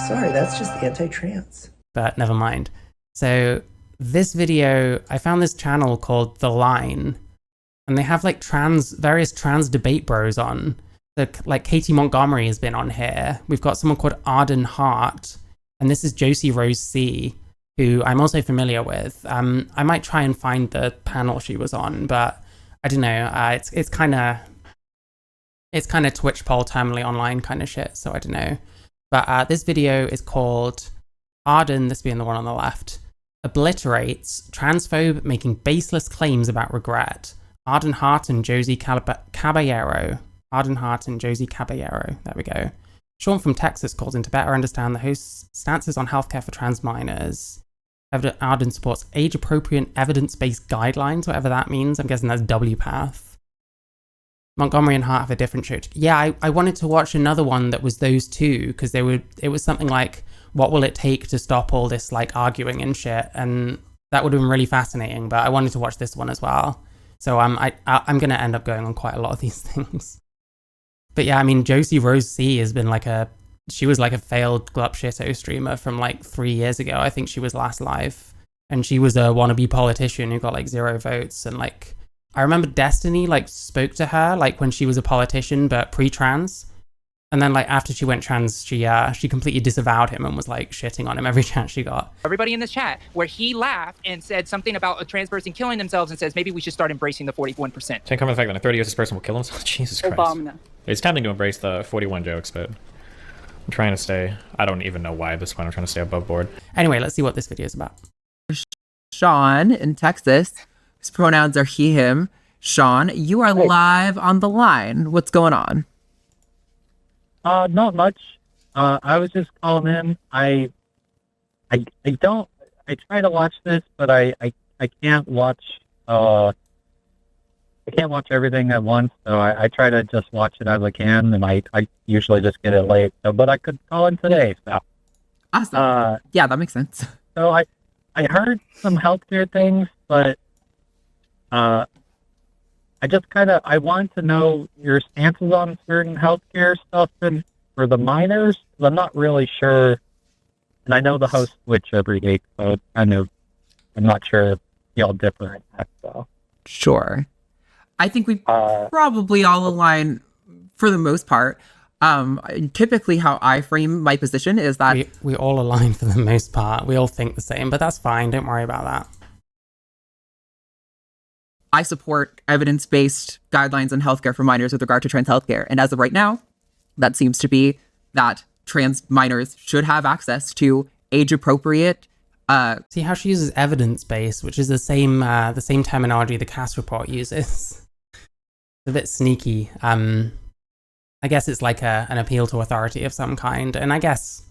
Sorry, that's just anti-trans. But never mind. So this video, I found this channel called The Line, and they have like various trans debate bros on. So like Katie Montgomery has been on here. We've got someone called Arden Hart, and this is Josie Rose C, who I'm also familiar with. I might try and find the panel she was on, but I don't know. It's kind of Twitch poll terminally online kind of shit. So I don't know. But this video is called Arden, this being the one on the left, obliterates transphobe making baseless claims about regret. Arden Hart and Josie Caballero. Arden Hart and Josie Caballero. There we go. Sean from Texas calls in to better understand the host's stances on healthcare for trans minors. Arden supports age-appropriate evidence-based guidelines, whatever that means. I'm guessing that's WPATH. Montgomery and Hart have a different show. Yeah, I wanted to watch another one that was those two, because it was something like, what will it take to stop all this like arguing and shit? And that would have been really fascinating, but I wanted to watch this one as well. So I'm going to end up going on quite a lot of these things. But yeah, I mean, Josie Rose C has been she was like a failed Glup Shitto streamer from like 3 years ago. I think she was last live. And she was a wannabe politician who got like 0 votes. And like, I remember Destiny like spoke to her like when she was a politician, but pre-trans. And then like after she went trans, she completely disavowed him and was like shitting on him every chance she got. Everybody in this chat where he laughed and said something about a trans person killing themselves and says maybe we should start embracing the 41%. Can't come from the fact that in 30 years this person will kill himself. Jesus Christ. Obama. It's tempting to embrace the 41 jokes, but I'm trying to stay. I don't even know why at this point. I'm trying to stay above board. Anyway, let's see what this video is about. Sean in Texas. His pronouns are he, him. Sean, you are live on The Line. What's going on? Not much. I was just calling in. I try to watch this, but I can't watch everything at once, so I try to just watch it as I can, and I usually just get it late. So, but I could call in today. So. Awesome. Yeah, that makes sense. So I heard some healthcare things, but I want to know your stances on certain healthcare stuff and for the minors. I'm not really sure, and I know the hosts switch every week, so I'm not sure if y'all differ in that. So. Sure. I think we probably all align for the most part. Typically how I frame my position is that we all align for the most part. We all think the same, but that's fine. Don't worry about that. I support evidence-based guidelines on healthcare for minors with regard to trans healthcare. And as of right now, that seems to be that trans minors should have access to age-appropriate. See how she uses evidence-based, which is the same terminology the Cass report uses. It's a bit sneaky. I guess it's like an appeal to authority of some kind. And I guess,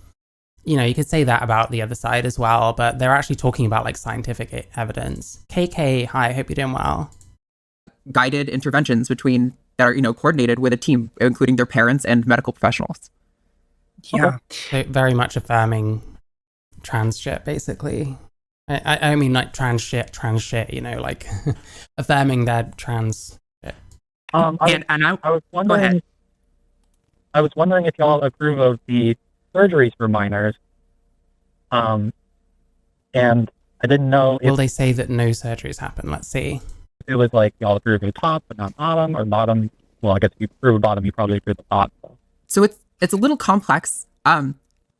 you know, you could say that about the other side as well, but they're actually talking about like scientific evidence. KK, hi, I hope you're doing well. Guided interventions that are, coordinated with a team, including their parents and medical professionals. Yeah. So very much affirming trans shit, basically. I mean, like trans shit, like affirming that trans shit. I was wondering. I was wondering if y'all approve of the surgeries for minors. And I didn't know Will they say that no surgeries happen? Let's see. If it was like y'all approve of the top but not bottom, or bottom. Well, I guess if you approve of bottom, you probably approve of the top. So it's a little complex.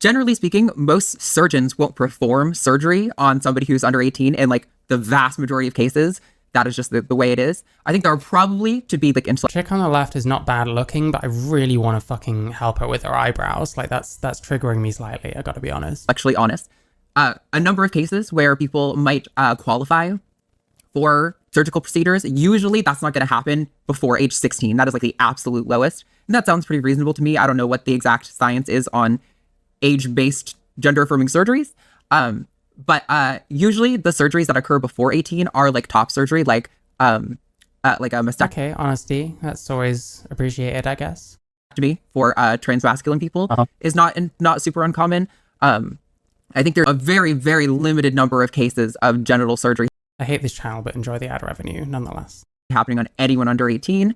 Generally speaking, most surgeons won't perform surgery on somebody who's under 18 in like the vast majority of cases. That is just the way it is. I think there are probably to be like chick on the left is not bad looking, but I really want to fucking help her with her eyebrows. Like that's triggering me slightly. I gotta be honest. Actually honest. A number of cases where people might qualify for surgical procedures. Usually that's not going to happen before age 16. That is like the absolute lowest. And that sounds pretty reasonable to me. I don't know what the exact science is on age-based gender-affirming surgeries. But usually the surgeries that occur before 18 are like top surgery, like a mastectomy. Okay, honesty. That's always appreciated, I guess. For transmasculine people is not super uncommon. I think there's a very, very limited number of cases of genital surgery. I hate this channel, but enjoy the ad revenue nonetheless. Happening on anyone under 18.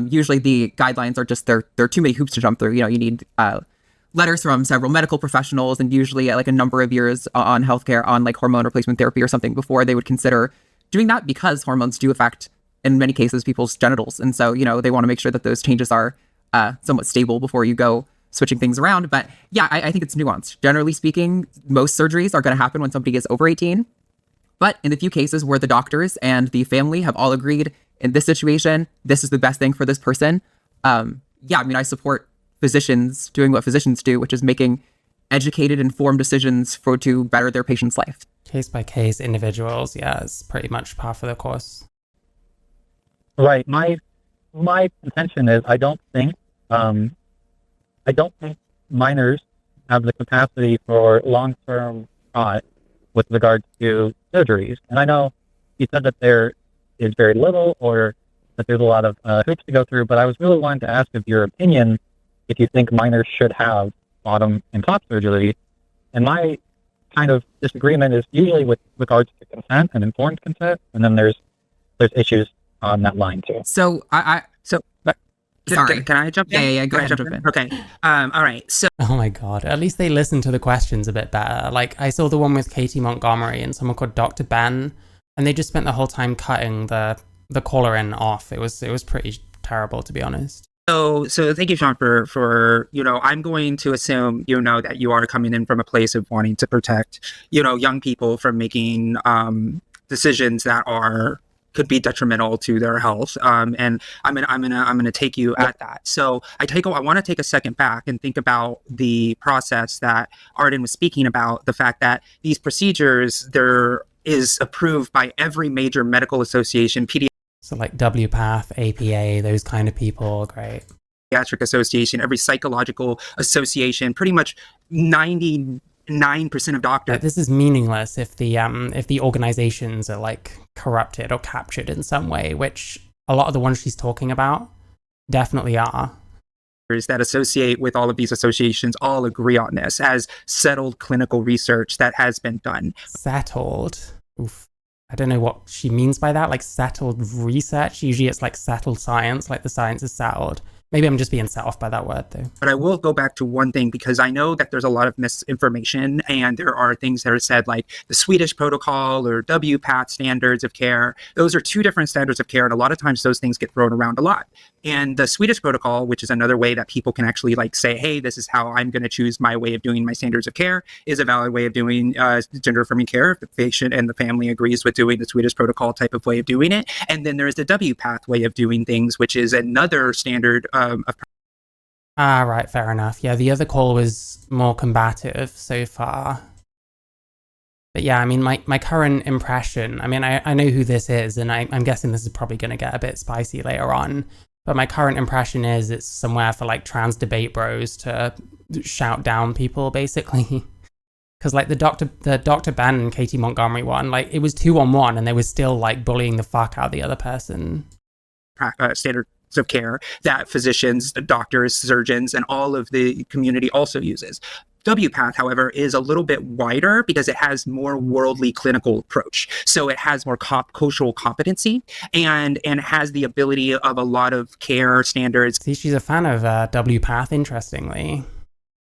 Usually the guidelines are just, there are too many hoops to jump through. You need letters from several medical professionals, and usually like a number of years on healthcare, on like hormone replacement therapy or something, before they would consider doing that, because hormones do affect, in many cases, people's genitals. And so, they want to make sure that those changes are somewhat stable before you go switching things around. But yeah, I think it's nuanced. Generally speaking, most surgeries are going to happen when somebody is over 18. But in the few cases where the doctors and the family have all agreed, in this situation, this is the best thing for this person, I support physicians doing what physicians do, which is making educated, informed decisions to better their patient's life. Case by case, individuals, yeah, it's pretty much par for the course. Right. My contention is I don't think minors have the capacity for long-term thought with regards to surgeries. And I know you said that there is very little, or that there's a lot of hoops to go through, but I was really wanting to ask of your opinion if you think minors should have bottom and top surgery. And my kind of disagreement is usually with regards to consent and informed consent, and then there's issues on that line too. So sorry. Can I jump in? Yeah, go Can I ahead. jump in? Okay. All right. So Oh my god, at least they listened to the questions a bit better. Like, I saw the one with Katie Montgomery and someone called Dr. Ben, and they just spent the whole time cutting the caller in off. It was pretty terrible, to be honest. So thank you, Sean, for I'm going to assume that you are coming in from a place of wanting to protect young people from making decisions that could be detrimental to their health. And I'm gonna take you at that. So I want to take a second back and think about the process that Arden was speaking about. The fact that these procedures, there is approved by every major medical association, So like WPATH, APA, those kind of people, great. pediatric association, every psychological association, pretty much 99% of doctors. This is meaningless if the organizations are like corrupted or captured in some way, which a lot of the ones she's talking about definitely are. That associate with all of these associations all agree on this as settled clinical research that has been done. Settled. Oof. I don't know what she means by that, like settled research. Usually it's like settled science, like the science is settled. Maybe I'm just being set off by that word though. But I will go back to one thing, because I know that there's a lot of misinformation, and there are things that are said like the Swedish protocol or WPATH standards of care. Those are two different standards of care, and a lot of times those things get thrown around a lot. And the Swedish protocol, which is another way that people can actually like say, hey, this is how I'm going to choose my way of doing my standards of care, is a valid way of doing gender affirming care if the patient and the family agrees with doing the Swedish protocol type of way of doing it. And then there's the WPATH way of doing things, which is another standard Right, fair enough. Yeah, the other call was more combative so far. But yeah, I mean, my current impression, I mean, I know who this is, and I'm guessing this is probably going to get a bit spicy later on, but my current impression is it's somewhere for like trans debate bros to shout down people, basically. Because like the Dr. Ben and Katie Montgomery one, like it was 2-on-1 and they were still like bullying the fuck out of the other person. standards of care that physicians, doctors, surgeons, and all of the community also uses. WPATH, however, is a little bit wider because it has more worldly clinical approach. So it has more cultural competency and has the ability of a lot of care standards. See, she's a fan of WPATH, interestingly.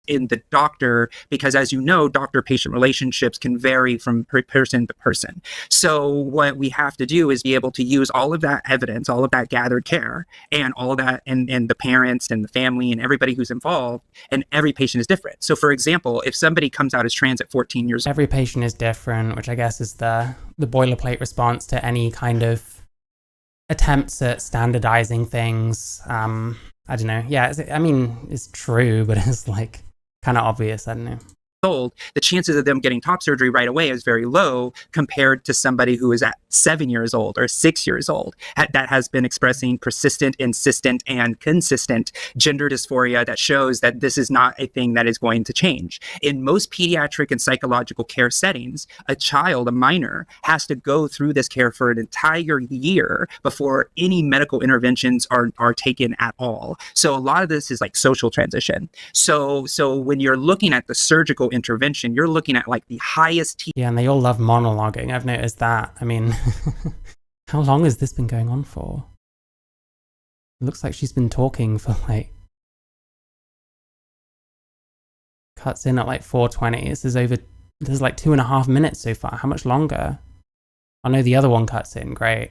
In the doctor, because as you know, doctor-patient relationships can vary from person to person. So what we have to do is be able to use all of that evidence, all of that gathered care, and all of that, and the parents and the family and everybody who's involved, and every patient is different. So for example, if somebody comes out as trans at 14 years old, every patient is different, which I guess is the boilerplate response to any kind of attempts at standardizing things. I don't know. Yeah, it's true, but it's like kind of obvious. I don't know. old, the chances of them getting top surgery right away is very low compared to somebody who is at 7 years old or 6 years old that has been expressing persistent, insistent, and consistent gender dysphoria that shows that this is not a thing that is going to change. In most pediatric and psychological care settings, a child, a minor, has to go through this care for an entire year before any medical interventions are taken at all. So a lot of this is like social transition. So when you're looking at the surgical intervention, you're looking at like the highest Yeah, and they all love monologuing. I've noticed that. I mean, how long has this been going on for? It looks like she's been talking for like Cuts in at like 4:20. This is like 2.5 minutes so far. How much longer? I know the other one cuts in. Great.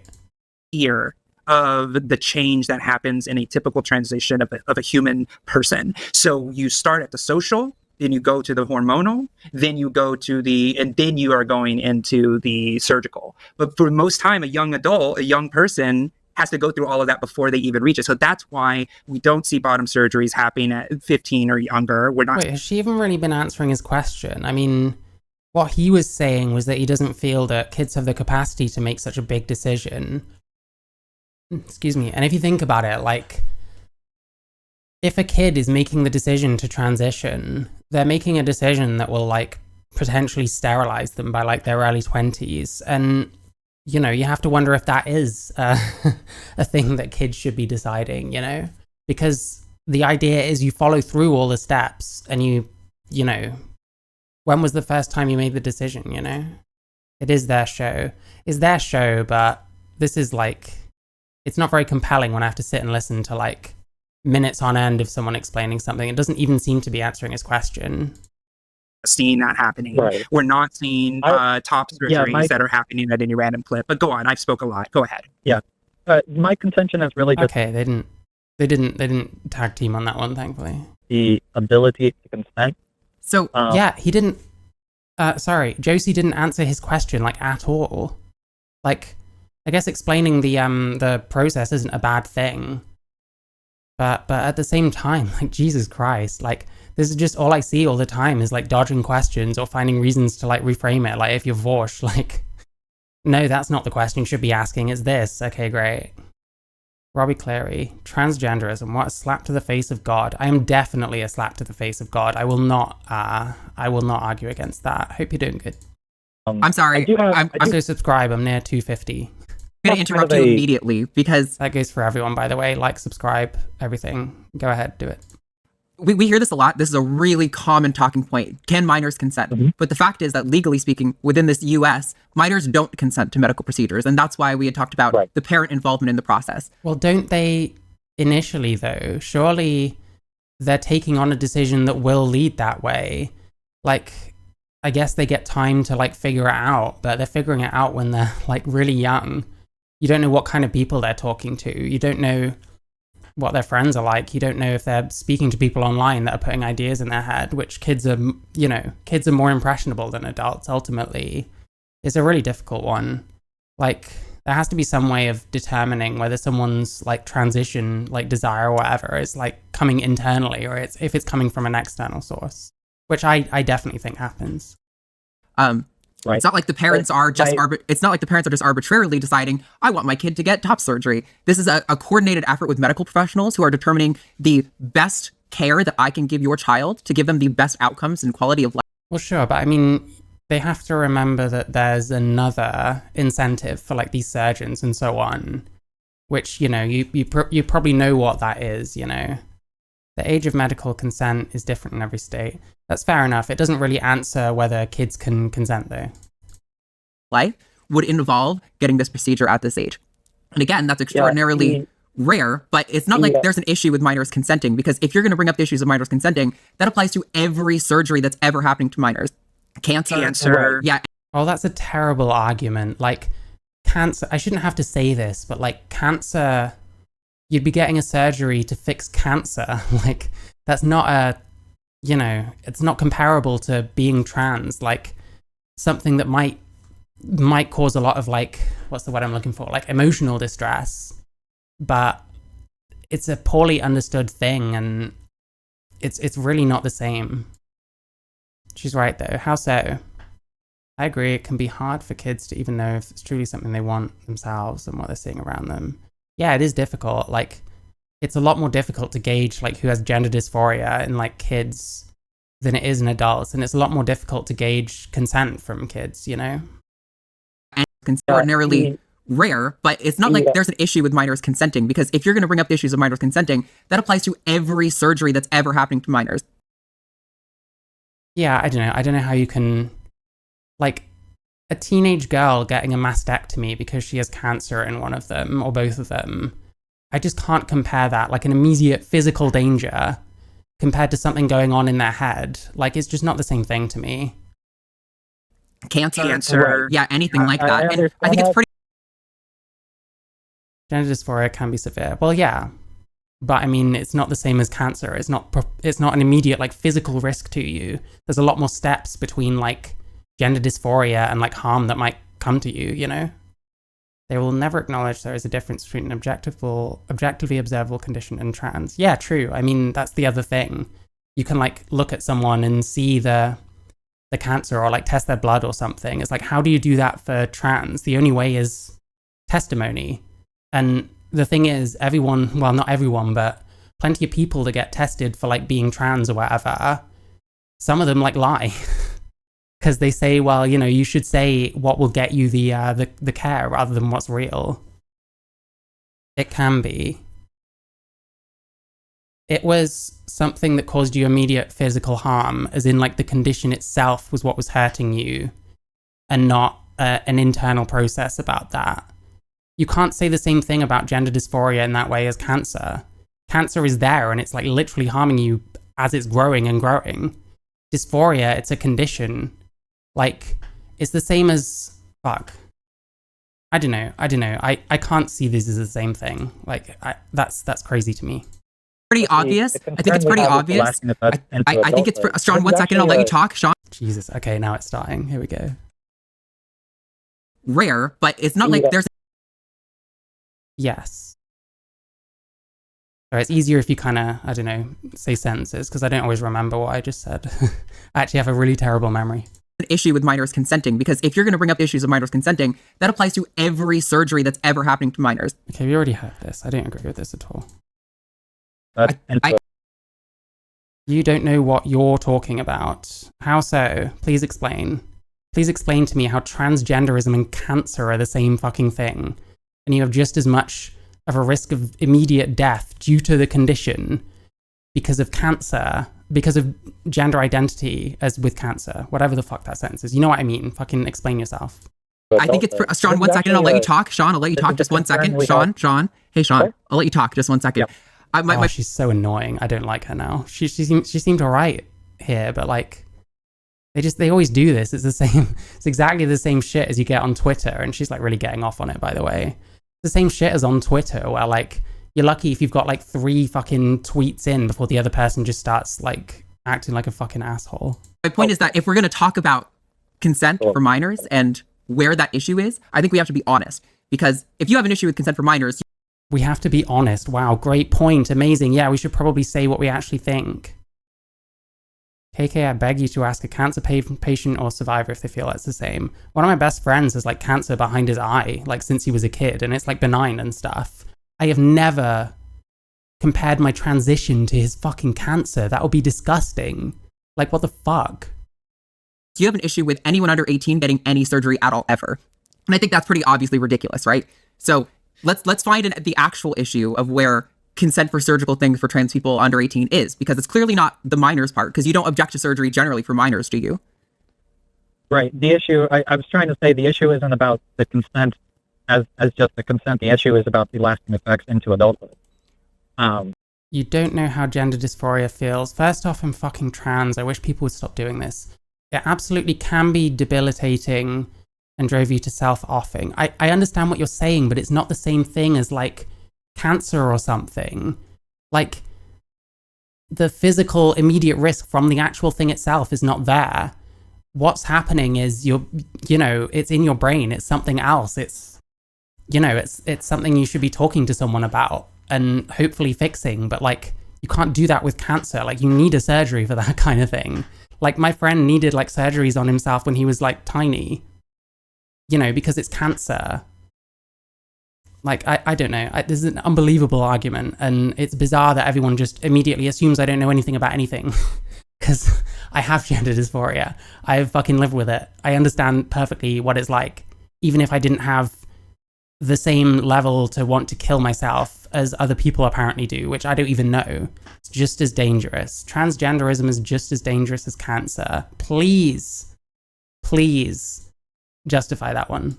Here of the change that happens in a typical transition of a human person. So you start at the social, then you go to the hormonal, then you go to and then you are going into the surgical. But for most time, a young adult, a young person has to go through all of that before they even reach it. So that's why we don't see bottom surgeries happening at 15 or younger. We're not. Wait, has she even really been answering his question? I mean, what he was saying was that he doesn't feel that kids have the capacity to make such a big decision. Excuse me. And if you think about it, like, if a kid is making the decision to transition, they're making a decision that will, like, potentially sterilize them by, like, their early 20s. And, you know, you have to wonder if that is a thing that kids should be deciding, you know? Because the idea is you follow through all the steps and you know, when was the first time you made the decision, you know? It is their show. It's their show, but this is, like, it's not very compelling when I have to sit and listen to, like, minutes on end of someone explaining something. It doesn't even seem to be answering his question. Seeing that happening. Right. We're not seeing top surgeries that are happening at any random clip. But go on, I've spoke a lot. Go ahead. My contention is really just Okay, they didn't tag team on that one, thankfully. the ability to consent. So Yeah, he didn't. Sorry, Josie didn't answer his question, like, at all. Like, I guess explaining the process isn't a bad thing, but at the same time, like, Jesus Christ, like, this is just all I see all the time is, like, dodging questions or finding reasons to, like, reframe it. Like, if you're Vorsh, like, no, that's not the question you should be asking. It's this. Okay, great. Robbie Cleary, transgenderism, what a slap to the face of God. I am definitely a slap to the face of God. I will not argue against that. Hope you're doing good. I'm sorry. I'm So subscribe, I'm near 250. going to interrupt you immediately because That goes for everyone, by the way. Like, subscribe, everything. Go ahead, do it. we hear this a lot. This is a really common talking point. Can minors consent? Mhm. But the fact is that legally speaking, within this US, minors don't consent to medical procedures. And that's why we had talked about Right. the parent involvement in the process. Well, don't they initially, though? Surely they're taking on a decision that will lead that way. Like, I guess they get time to, like, figure it out, but they're figuring it out when they're, like, really young. You don't know what kind of people they're talking to. You don't know what their friends are like. You don't know if they're speaking to people online that are putting ideas in their head, which kids are, you know, kids are more impressionable than adults, ultimately. It's a really difficult one. Like, there has to be some way of determining whether someone's, like, transition, like, desire or whatever is, like, coming internally or if it's coming from an external source, which I definitely think happens. Right. It's not like the parents are just I- it's not like the parents are just arbitrarily deciding, I want my kid to get top surgery. This is a coordinated effort with medical professionals who are determining the best care that I can give your child to give them the best outcomes and quality of life. Well, sure, but I mean, they have to remember that there's another incentive for, like, these surgeons and so on, which, you know, you probably know what that is, you know. The age of medical consent is different in every state. That's fair enough. It doesn't really answer whether kids can consent, though. Life would involve getting this procedure at this age. And again, that's extraordinarily rare, but it's not like there's an issue with minors consenting, because if you're going to bring up the issues of minors consenting, that applies to every surgery that's ever happening to minors. Cancer. Yeah. Oh, that's a terrible argument. Like, cancer, I shouldn't have to say this, but, like, cancer, you'd be getting a surgery to fix cancer. Like, that's not you know, it's not comparable to being trans. Like, something that might cause a lot of, like, what's the word I'm looking for? Like, emotional distress. But it's a poorly understood thing, and it's really not the same. She's right, though. How so? I agree, it can be hard for kids to even know if it's truly something they want themselves and what they're seeing around them. Yeah, it is difficult. Like, it's a lot more difficult to gauge, like, who has gender dysphoria in, like, kids than it is in adults. And it's a lot more difficult to gauge consent from kids, you know? And it's extraordinarily rare, but it's not like there's an issue with minors consenting, because if you're going to bring up the issues of minors consenting, that applies to every surgery that's ever happening to minors. Yeah, I don't know how you can, like, a teenage girl getting a mastectomy because she has cancer in one of them or both of them. I just can't compare that, like, an immediate physical danger compared to something going on in their head. Like, it's just not the same thing to me. Cancer. Yeah, anything like I that. And I understand think it's that. pretty Gender dysphoria can be severe. Well, yeah, but I mean, it's not the same as cancer. It's not an immediate like physical risk to you. There's a lot more steps between like gender dysphoria and like harm that might come to you, you know? They will never acknowledge there is a difference between an objectively observable condition and trans. Yeah, true. I mean, that's the other thing. You can like look at someone and see the cancer or like test their blood or something. It's like, how do you do that for trans? The only way is testimony. And the thing is, everyone, well, not everyone, but plenty of people that get tested for like being trans or whatever, some of them like lie. Because they say, well, you know, you should say what will get you the care rather than what's real. It can be. It was something that caused you immediate physical harm, as in like the condition itself was what was hurting you, and not an internal process about that. You can't say the same thing about gender dysphoria in that way as cancer. Cancer is there and it's like literally harming you as it's growing and growing. Dysphoria, it's a condition. Like, it's the same as, fuck. I don't know. I can't see this as the same thing. Like, that's crazy to me. pretty obvious. I think it's pretty obvious. I think it's Sean. 1 second, I'll let you talk, Sean. Jesus. Okay, now it's starting. Here we go. Rare, but it's not like there's. Yes. So it's easier if you kind of, I don't know, say sentences, because I don't always remember what I just said. I actually have a really terrible memory. An issue with minors consenting, because if you're going to bring up issues of minors consenting, that applies to every surgery that's ever happening to minors. Okay, we already heard this. I don't agree with this at all. You don't know what you're talking about. How so? Please explain. Please explain to me how transgenderism and cancer are the same fucking thing, and you have just as much of a risk of immediate death due to the condition because of cancer, because of gender identity as with cancer, whatever the fuck that sentence is. You know what I mean? Fucking explain yourself. I think it's Sean. 1 second, I'll let you talk. Sean, I'll let you talk. Just 1 second. Sean. Hey, Sean. I'll let you talk. Just 1 second. Yep. She's so annoying. I don't like her now. She seemed alright here, but like, they always do this. It's the same. It's exactly the same shit as you get on Twitter, and she's like really getting off on it, by the way. It's the same shit as on Twitter, where like, you're lucky if you've got like 3 fucking tweets in before the other person just starts like acting like a fucking asshole. My point is that if we're going to talk about consent for minors and where that issue is, I think we have to be honest. Because if you have an issue with consent for minors, we have to be honest. Wow, great point. Amazing. Yeah, we should probably say what we actually think. KK, I beg you to ask a cancer patient or survivor if they feel it's the same. One of my best friends has like cancer behind his eye, like since he was a kid, and it's like benign and stuff. I have never compared my transition to his fucking cancer. That would be disgusting. Like, what the fuck? you have an issue with anyone under 18 getting any surgery at all ever. And I think that's pretty obviously ridiculous, right? So let's find the actual issue of where consent for surgical things for trans people under 18 is, because it's clearly not the minors part, because you don't object to surgery generally for minors, do you? Right. The issue, I was trying to say, the issue isn't about the consent as just the consent. The issue is about the lasting effects into adulthood. You don't know how gender dysphoria feels. First off, I'm fucking trans. I wish people would stop doing this. It absolutely can be debilitating and drove you to self-offing. I understand what you're saying, but it's not the same thing as like cancer or something. Like, the physical immediate risk from the actual thing itself is not there. What's happening is it's in your brain. It's something else. It's something you should be talking to someone about and hopefully fixing, but like, you can't do that with cancer. Like, you need a surgery for that kind of thing. Like, my friend needed like surgeries on himself when he was like tiny, because it's cancer. Like, I don't know. This is an unbelievable argument, and it's bizarre that everyone just immediately assumes I don't know anything about anything. Because I have gender dysphoria. I fucking live with it. I understand perfectly what it's like, even if I didn't have the same level to want to kill myself as other people apparently do, which I don't even know. It's just as dangerous. Transgenderism is just as dangerous as cancer. Please justify that one.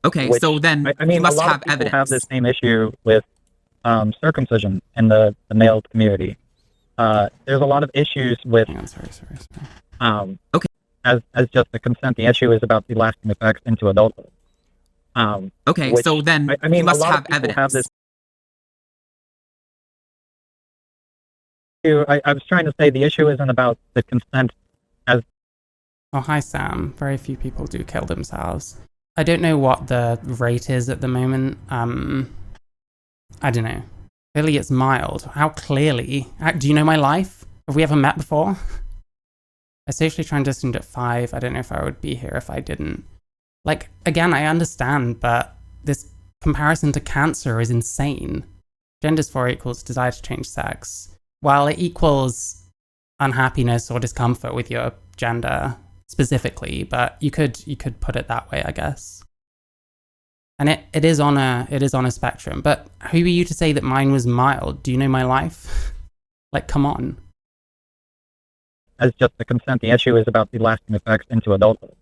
Okay, so then I mean, you must a lot have of people evidence. have the same issue with circumcision in the male community. there's a lot of issues with Hang on, sorry. Okay. as just the consent. The issue is about the lasting effects into adulthood. Okay, Which, so then I mean, you must a lot have of people evidence. have this. I was trying to say the issue isn't about the consent. Oh, hi, Sam. Very few people do kill themselves. I don't know what the rate is at the moment. I don't know. Clearly it's mild. How clearly? Do you know my life? Have we ever met before? I socially transitioned at 5. I don't know if I would be here if I didn't. Like, again, I understand, but this comparison to cancer is insane. Gender dysphoria equals desire to change sex. While it equals unhappiness or discomfort with your gender specifically, but you could put it that way, I guess. And it is on a spectrum. But who are you to say that mine was mild? Do you know my life? Like, come on. As just the consent. The issue is about the lasting effects into adulthood.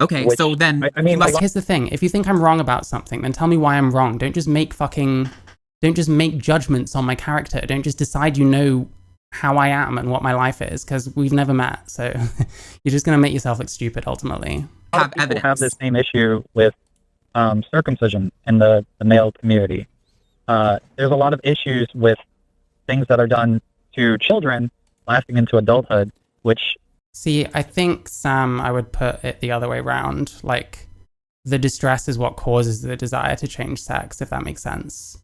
Okay, Which, so then I mean, you must Like, here's the thing. If you think I'm wrong about something, then tell me why I'm wrong. Don't just make judgments on my character. Don't just decide you know how I am and what my life is, because we've never met. So you're just going to make yourself look stupid ultimately. a lot have of people evidence. have the same issue with circumcision in the male community. There's a lot of issues with things that are done to children lasting into adulthood, which See, I think, Sam, I would put it the other way around. Like, the distress is what causes the desire to change sex, if that makes sense.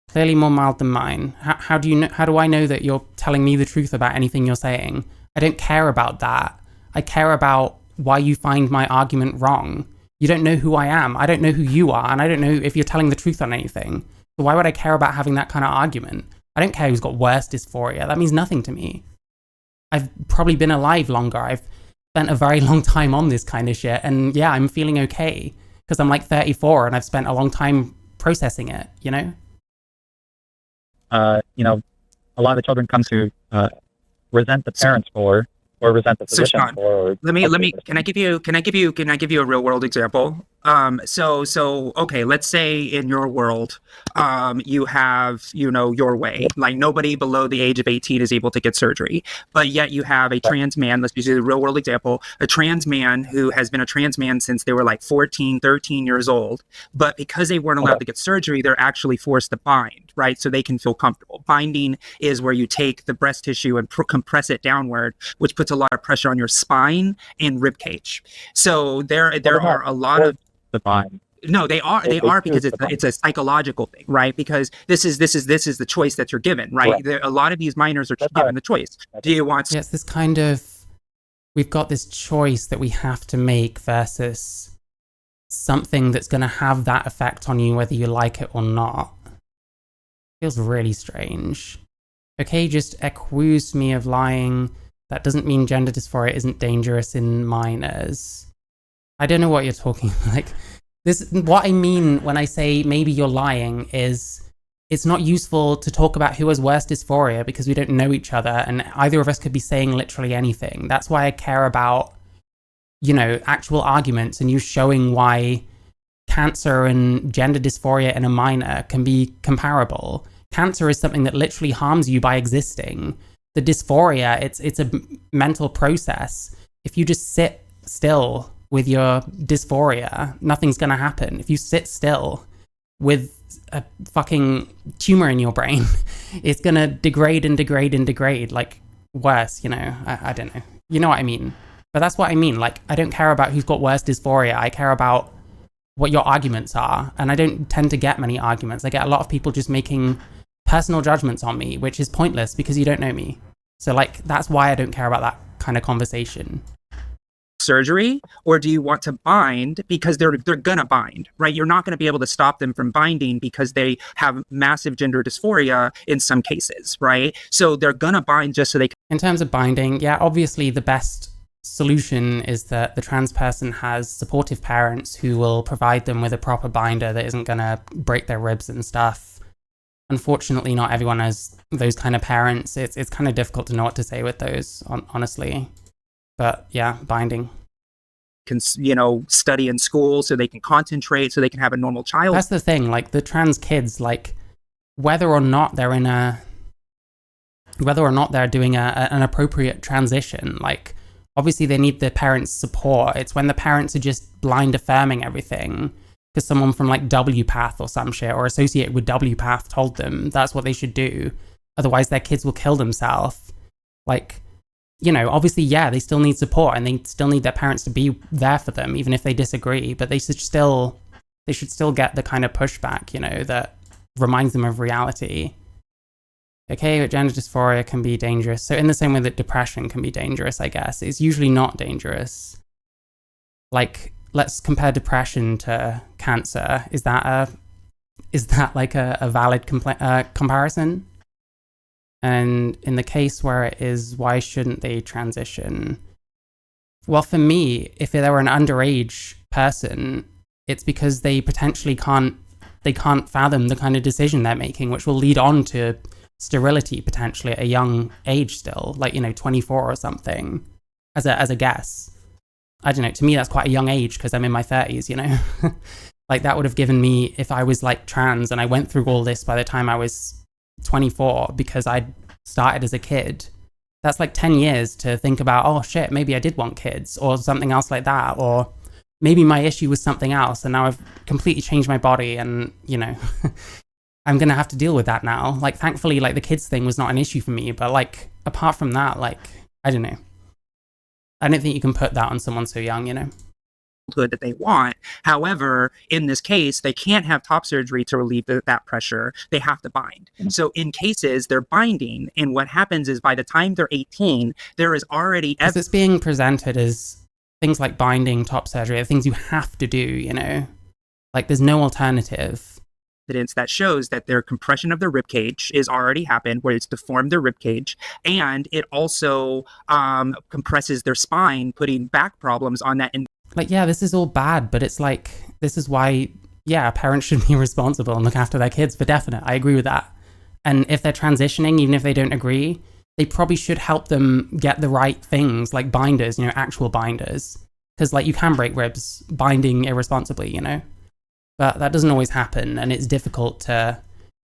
Clearly more mild than mine. How do I know that you're telling me the truth about anything you're saying? I don't care about that. I care about why you find my argument wrong. You don't know who I am. I don't know who you are, and I don't know if you're telling the truth on anything. So why would I care about having that kind of argument? I don't care who's got worse dysphoria. That means nothing to me. I've probably been alive longer. I've spent a very long time on this kind of shit, and yeah, I'm feeling okay because I'm like 34 and I've spent a long time processing it, you know? a lot of children come to resent the parents for, or resent the So, physician Sean, for. Or let me can I give you a real world example? So okay, let's say in your world, you have, your way, like nobody below the age of 18 is able to get surgery, but yet you have a trans man, let's use the real world example, a trans man who has been a trans man since they were like 14, 13 years old, but because they weren't allowed to get surgery, they're actually forced to bind, right? So they can feel comfortable. Binding is where you take the breast tissue and compress it downward, which puts a lot of pressure on your spine and rib cage. So there are a lot of Fine. no, they are because it's a psychological thing, right? Because this is the choice that you're given, right? Right. A lot of these minors are given the choice. Do you want Yeah, it's this kind of, we've got this choice that we have to make versus something that's going to have that effect on you whether you like it or not. Feels really strange. Okay, just accuse me of lying. That doesn't mean gender dysphoria isn't dangerous in minors. I don't know what you're talking like. What I mean when I say maybe you're lying is it's not useful to talk about who has worse dysphoria because we don't know each other and either of us could be saying literally anything. That's why I care about, actual arguments and you showing why cancer and gender dysphoria in a minor can be comparable. Cancer is something that literally harms you by existing. The dysphoria, it's a mental process. If you just sit still with your dysphoria, nothing's gonna happen. If you sit still with a fucking tumor in your brain, it's gonna degrade and degrade and degrade, like worse, I don't know. You know what I mean? But that's what I mean. Like, I don't care about who's got worse dysphoria. I care about what your arguments are. And I don't tend to get many arguments. I get a lot of people just making personal judgments on me, which is pointless because you don't know me. So like, that's why I don't care about that kind of conversation. surgery, or do you want to bind because they're gonna bind, right? You're not gonna be able to stop them from binding because they have massive gender dysphoria in some cases, right? So they're gonna bind just so they can. In terms of binding, yeah, obviously the best solution is that the trans person has supportive parents who will provide them with a proper binder that isn't gonna break their ribs and stuff. Unfortunately, not everyone has those kind of parents. It's kind of difficult to know what to say with those, honestly. But yeah, binding. Can study in school so they can concentrate, so they can have a normal child. That's the thing. Like the trans kids, like whether or not they're in a whether or not they're doing an appropriate transition. Like, obviously they need the parents' support. It's when the parents are just blind affirming everything because someone from like WPATH or some shit or associated with WPATH told them that's what they should do. Otherwise their kids will kill themselves. Like, you know, obviously, yeah, they still need support and they still need their parents to be there for them, even if they disagree, but they should still get the kind of pushback, you know, that reminds them of reality. Okay, but gender dysphoria can be dangerous. So in the same way that depression can be dangerous, I guess, it's usually not dangerous. Like, let's compare depression to cancer. Is that like a valid comparison? And in the case where it is, why shouldn't they transition? Well, for me, if they were an underage person, it's because they potentially can't fathom the kind of decision they're making, which will lead on to sterility potentially at a young age still, like, you know, 24 or something, as a guess. I don't know, to me that's quite a young age because I'm in my 30s, you know? Like, that would have given me, if I was like trans and I went through all this by the time I was 24 because I started as a kid, that's like 10 years to think about, oh shit, maybe I did want kids or something else like that, or maybe my issue was something else and now I've completely changed my body and, you know, I'm gonna have to deal with that now. Like, thankfully, like, the kids thing was not an issue for me, but like, apart from that, like, I don't know. I don't think you can put that on someone so young, you know? That they want. However, in this case, they can't have top surgery to relieve that pressure. They have to bind. So in cases, they're binding. And what happens is by the time they're 18, there is already Because it's being presented as things like binding, top surgery, are things you have to do, you know? Like, there's no alternative. Evidence that shows that their compression of the rib cage is already happened, where it's deformed their rib cage, and it also compresses their spine, putting back problems on that. Like, yeah, this is all bad, but it's like, this is why, yeah, parents should be responsible and look after their kids, for definite. I agree with that. And if they're transitioning, even if they don't agree, they probably should help them get the right things, like binders, you know, actual binders. Because, like, you can break ribs binding irresponsibly, you know? But that doesn't always happen, and it's difficult to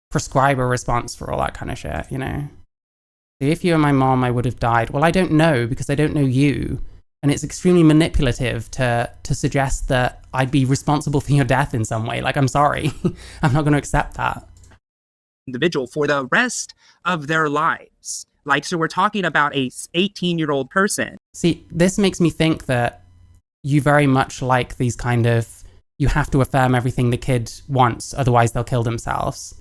prescribe a response for all that kind of shit, you know? So if you were my mom, I would have died. Well, I don't know, because I don't know you. And it's extremely manipulative to suggest that I'd be responsible for your death in some way. Like, I'm sorry. I'm not going to accept that. Individual for the rest of their lives. Like, so we're talking about a 18-year-old person. See, this makes me think that you very much like these kind of, you have to affirm everything the kid wants, otherwise they'll kill themselves.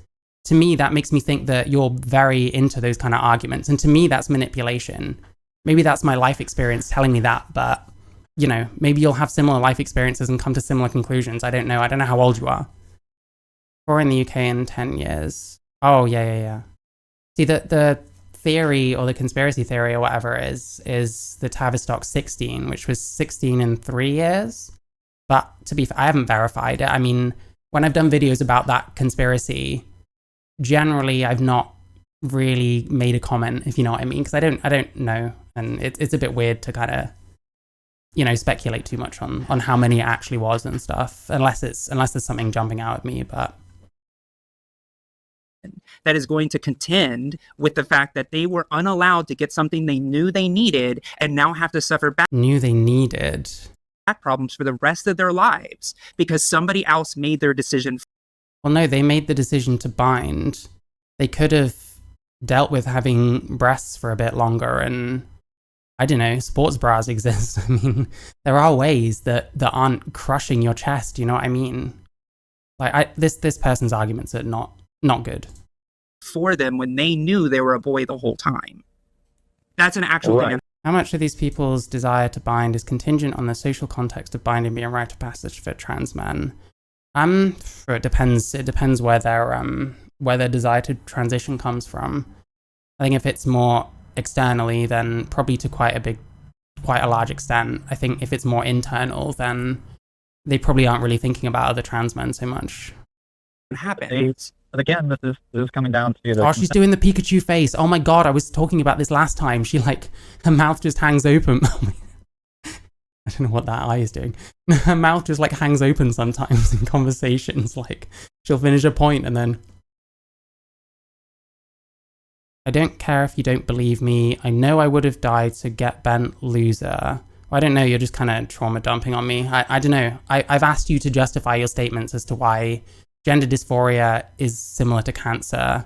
To me, that makes me think that you're very into those kind of arguments. And to me, that's manipulation. Maybe that's my life experience telling me that, but, you know, maybe you'll have similar life experiences and come to similar conclusions. I don't know. I don't know how old you are. Or in the UK in 10 years. Oh, yeah. See, the theory or the conspiracy theory or whatever is the Tavistock 16, which was 16 in 3 years. But to be fair, I haven't verified it. I mean, when I've done videos about that conspiracy, generally I've not really made a comment, if you know what I mean, because I don't know. And it's a bit weird to kind of, you know, speculate too much on how many it actually was and stuff, unless there's something jumping out at me. But that is going to contend with the fact that they were unallowed to get something they knew they needed and now have to suffer back problems for the rest of their lives because somebody else made their decision. Well, no, they made the decision to bind. They could have dealt with having breasts for a bit longer, and I don't know, sports bras exist. I mean, there are ways that aren't crushing your chest, you know what I mean? Like, this person's arguments are not good. For them when they knew they were a boy the whole time. That's an actual thing. How much of these people's desire to bind is contingent on the social context of binding being a rite of passage for trans men? It depends where their desire to transition comes from. I think if it's more externally, then probably to quite a large extent. I think if it's more internal, then they probably aren't really thinking about other trans men so much. Happens. But again, this is coming down to the... Oh, she's doing the Pikachu face. Oh my god, I was talking about this last time. She, like, her mouth just hangs open. I don't know what that eye is doing. Her mouth just, like, hangs open sometimes in conversations. Like, she'll finish a point and then I don't care if you don't believe me. I know I would have died, so get bent, loser. Well, I don't know, you're just kind of trauma dumping on me. I don't know. I've asked you to justify your statements as to why gender dysphoria is similar to cancer,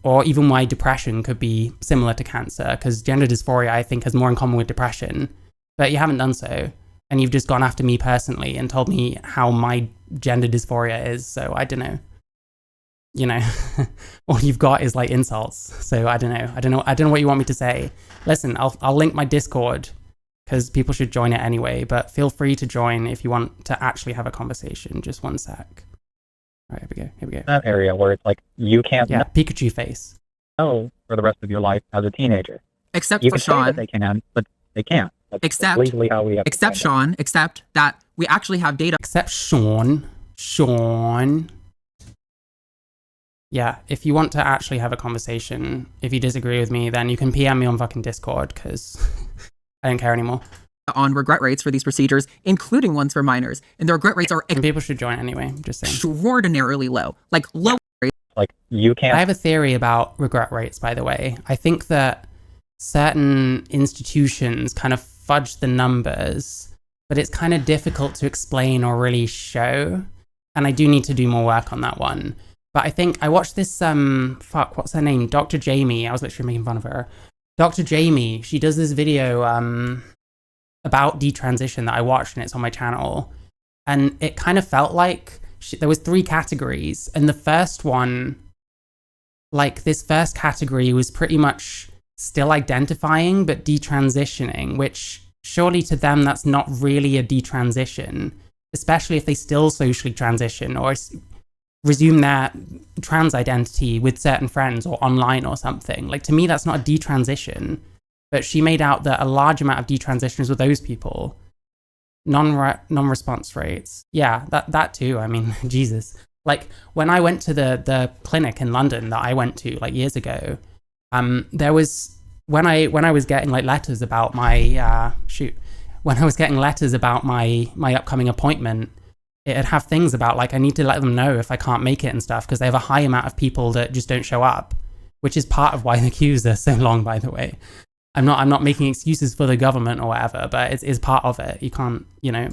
or even why depression could be similar to cancer, because gender dysphoria, I think, has more in common with depression. But you haven't done so. And you've just gone after me personally and told me how my gender dysphoria is. So I don't know. You know, all you've got is like insults. So I don't know. I don't know what you want me to say. Listen, I'll link my Discord because people should join it anyway. But feel free to join if you want to actually have a conversation. Just one sec. All right, here we go. That area where it's like you can't Yeah, Pikachu face. know for the rest of your life as a teenager. Except You for can say that Sean. they can, but they can't. That's Except- legally how we have to Except find it. Sean. Except that we actually have data. Except Sean. Yeah, if you want to actually have a conversation, if you disagree with me, then you can PM me on fucking Discord, because I don't care anymore. On regret rates for these procedures, including ones for minors, and the regret rates are And people should join anyway, I'm just saying. extraordinarily low. Like low. Like you can't. I have a theory about regret rates, by the way. I think that certain institutions kind of fudge the numbers, but it's kind of difficult to explain or really show. And I do need to do more work on that one. But I think I watched this, what's her name? Dr. Jamie. I was literally making fun of her. Dr. Jamie, she does this video about detransition that I watched, and it's on my channel. And it kind of felt like there was 3 categories. And the first one, like this first category was pretty much still identifying, but detransitioning, which surely to them, that's not really a detransition, especially if they still socially transition or resume their trans identity with certain friends or online or something. Like, to me, that's not a detransition. But she made out that a large amount of detransitioners were those people. Non-response rates. Yeah, that too. I mean, Jesus. Like, when I went to the clinic in London that I went to like years ago, there was, when I was getting like letters about my when I was getting letters about my upcoming appointment, it'd have things about like I need to let them know if I can't make it and stuff, because they have a high amount of people that just don't show up, which is part of why the queues are so long, by the way. I'm not making excuses for the government or whatever, but it's part of it. You can't, you know.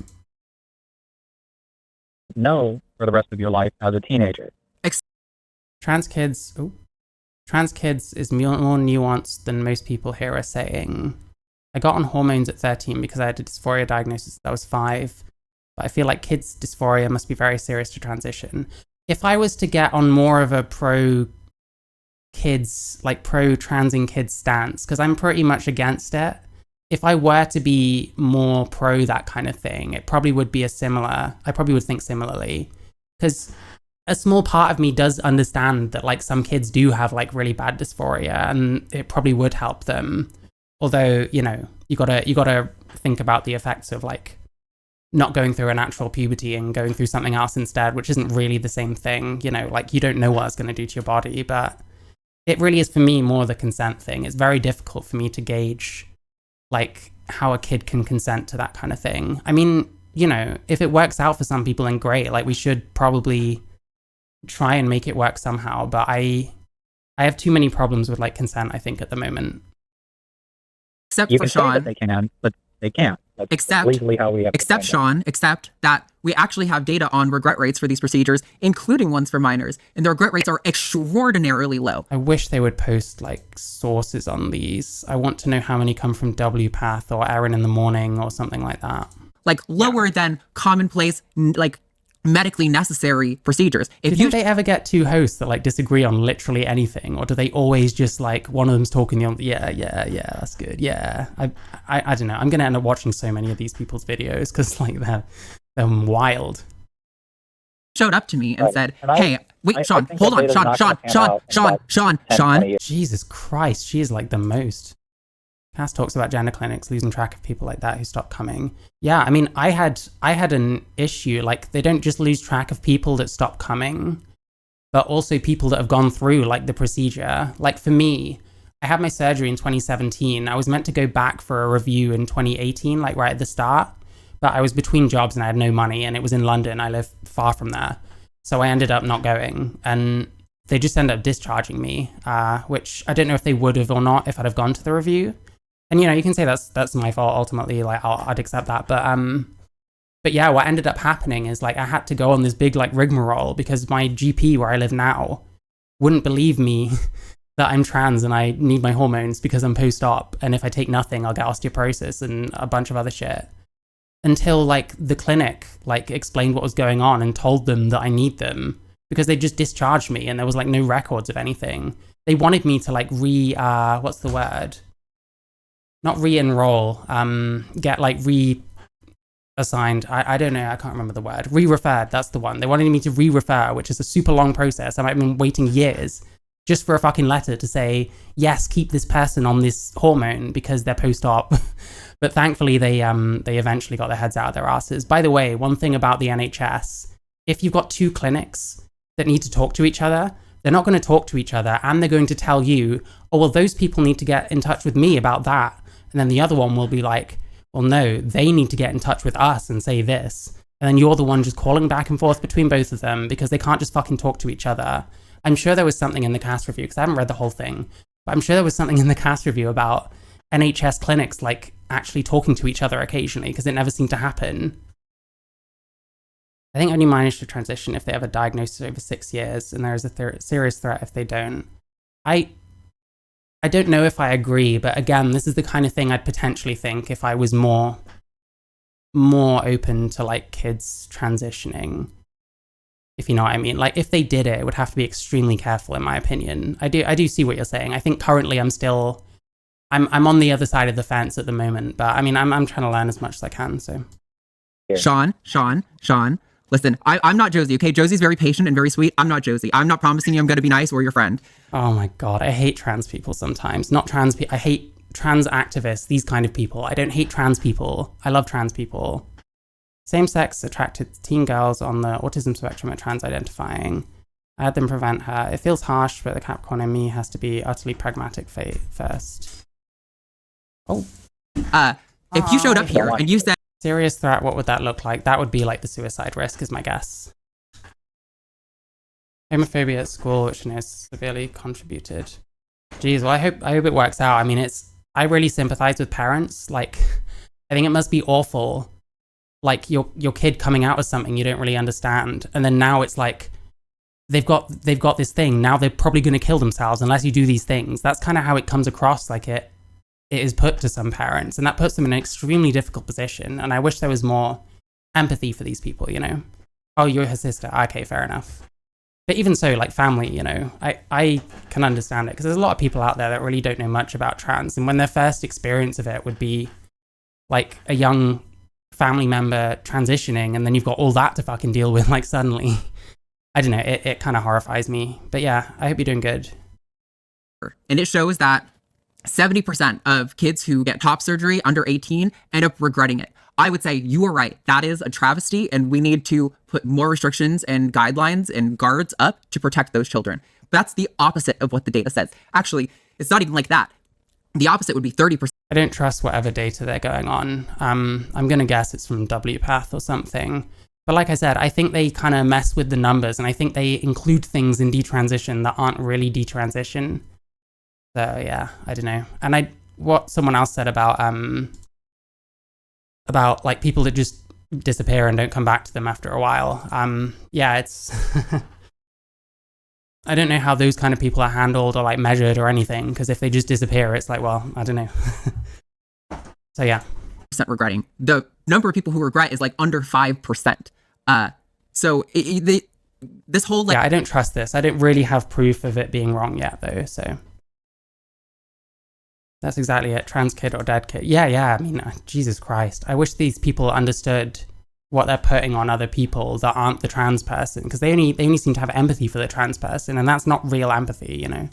know for the rest of your life as a teenager. Trans kids is more nuanced than most people here are saying. I got on hormones at 13 because I had a dysphoria diagnosis that was 5. But I feel like kids' dysphoria must be very serious to transition. If I was to get on more of a pro-transing kids stance, because I'm pretty much against it, if I were to be more pro that kind of thing, it probably would be I probably would think similarly. Because a small part of me does understand that like some kids do have like really bad dysphoria, and it probably would help them. Although, you know, you gotta think about the effects of like not going through a natural puberty and going through something else instead, which isn't really the same thing. You know, like you don't know what it's going to do to your body, but it really is for me more the consent thing. It's very difficult for me to gauge like how a kid can consent to that kind of thing. I mean, you know, if it works out for some people, then great. Like we should probably try and make it work somehow. But I have too many problems with like consent, I think, at the moment. Except You for can say that Sean. they can, but they can't. That's Except- legally how we have to Except find it. Sean, except that we actually have data on regret rates for these procedures, including ones for minors, and the regret rates are extraordinarily low. I wish they would post like sources on these. I want to know how many come from WPATH or Erin in the Morning or something like that. Like lower than commonplace, like medically necessary procedures. Do If you you think they ever get 2 hosts that like disagree on literally anything, or do they always just like one of them's talking the other? Yeah, that's good. Yeah, I don't know. I'm gonna end up watching so many of these people's videos because like they're wild. showed up to me and Right. said, And I- "Hey, wait, I Sean, think hold that on, data's Sean, not Sean, gonna pan Sean, out in Sean, about Sean, 10, Sean." 20 years. Jesus Christ, she is like the most. Cass talks about gender clinics losing track of people like that who stop coming. Yeah, I mean, I had an issue. Like, they don't just lose track of people that stop coming, but also people that have gone through like the procedure. Like for me, I had my surgery in 2017. I was meant to go back for a review in 2018, like right at the start, but I was between jobs and I had no money, and it was in London. I live far from there. So I ended up not going. And they just end up discharging me, which I don't know if they would have or not if I'd have gone to the review. And you know, you can say that's my fault ultimately. Like I'd accept that, but yeah, what ended up happening is like I had to go on this big like rigmarole because my GP where I live now wouldn't believe me that I'm trans and I need my hormones because I'm post-op, and if I take nothing, I'll get osteoporosis and a bunch of other shit. Until like the clinic like explained what was going on and told them that I need them because they just discharged me and there was like no records of anything. They wanted me to like what's the word? Not re-enroll, get like reassigned. I don't know, I can't remember the word. Re-referred, that's the one. They wanted me to re-refer, which is a super long process. I might have been waiting years just for a fucking letter to say, yes, keep this person on this hormone because they're post-op. But thankfully, they eventually got their heads out of their asses. By the way, one thing about the NHS, if you've got two clinics that need to talk to each other, they're not going to talk to each other, and they're going to tell you, oh, well, those people need to get in touch with me about that. And then the other one will be like, well, no, they need to get in touch with us and say this. And then you're the one just calling back and forth between both of them because they can't just fucking talk to each other. I'm sure there was something in the cast review, because I haven't read the whole thing, but I'm sure there was something in the cast review about NHS clinics like actually talking to each other occasionally, because it never seemed to happen. I think only manage to transition if they have a diagnosis over 6 years, and there is a serious threat if they don't. I don't know if I agree, but again, this is the kind of thing I'd potentially think if I was more open to like kids transitioning, if you know what I mean. Like if they did it, it would have to be extremely careful, in my opinion. I do see what you're saying. I think currently I'm on the other side of the fence at the moment, but I mean, I'm trying to learn as much as I can, so. Sean, listen, I'm not Josie, okay? Josie's very patient and very sweet. I'm not Josie. I'm not promising you I'm going to be nice or your friend. Oh my God, I hate trans people sometimes. Not trans people, I hate trans activists, these kind of people. I don't hate trans people. I love trans people. Same-sex attracted teen girls on the autism spectrum are trans identifying. I had them prevent her. It feels harsh, but the Capricorn in me has to be utterly pragmatic first. Oh. If you showed up here and you said, serious threat, what would that look like? That would be like the suicide risk, is my guess. Homophobia at school, which has severely contributed. Geez, well, I hope it works out. I mean, I really sympathize with parents. Like, I think it must be awful. Like your kid coming out with something you don't really understand, and then now it's like they've got this thing. Now they're probably going to kill themselves unless you do these things. That's kind of how it comes across. Like it is put to some parents, and that puts them in an extremely difficult position. And I wish there was more empathy for these people, you know? Oh, you're her sister. Okay, fair enough. But even so, like family, you know, I can understand it because there's a lot of people out there that really don't know much about trans. And when their first experience of it would be like a young family member transitioning, and then you've got all that to fucking deal with, like suddenly, I don't know, it kind of horrifies me. But yeah, I hope you're doing good. and it shows that 70% of kids who get top surgery under 18 end up regretting it. I would say you are right. That is a travesty, and we need to put more restrictions and guidelines and guards up to protect those children. But that's the opposite of what the data says. Actually, it's not even like that. The opposite would be 30%. I don't trust whatever data they're going on. I'm going to guess it's from WPATH or something. But like I said, I think they kind of mess with the numbers, and I think they include things in detransition that aren't really detransition. So yeah, I don't know. And what someone else said about like people that just disappear and don't come back to them after a while. Yeah, it's I don't know how those kind of people are handled or like measured or anything, because if they just disappear, it's like, well, I don't know. So yeah. Regretting. The number of people who regret is like under 5%. So this whole like, yeah, I don't trust this. I don't really have proof of it being wrong yet though, so that's exactly it. Trans kid or dead kid. Yeah. I mean, Jesus Christ. I wish these people understood what they're putting on other people that aren't the trans person, because they only seem to have empathy for the trans person, and that's not real empathy, you know?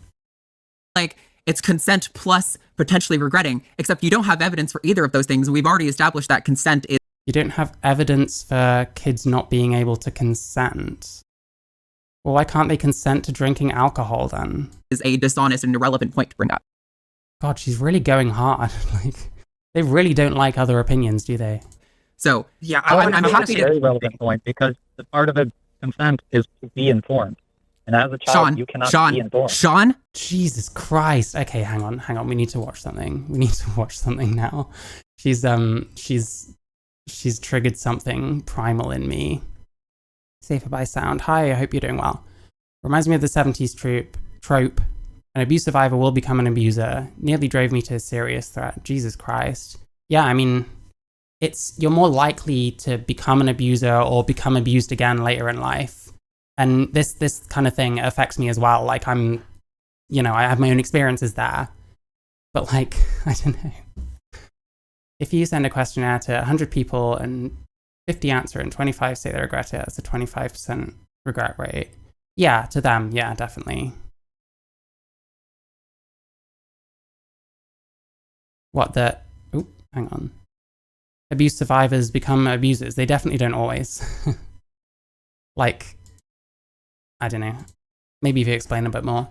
Like, it's consent plus potentially regretting, except you don't have evidence for either of those things. We've already established that consent is... You don't have evidence for kids not being able to consent. Well, why can't they consent to drinking alcohol then? Is a dishonest and irrelevant point to bring up. God, she's really going hard. Like, they really don't like other opinions, do they? So, yeah, I'm That's happy a very to... relevant point, because the part of a consent is to be informed. And as a child, Sean, you cannot be Sean, informed. Sean. Jesus Christ. Okay, hang on. We need to watch something. We need to watch something now. She's triggered something primal in me. Safer by sound. Hi, I hope you're doing well. Reminds me of the 70s trope. An abuse survivor will become an abuser. Nearly drove me to a serious threat. Jesus Christ. Yeah, I mean, you're more likely to become an abuser or become abused again later in life. And this kind of thing affects me as well. Like I have my own experiences there. But like, I don't know. If you send a questionnaire to 100 people and 50 answer and 25 say they regret it, that's a 25% regret rate. Yeah, to them, yeah, definitely. Hang on. Abuse survivors become abusers. They definitely don't always. Like, I don't know. Maybe if you explain a bit more.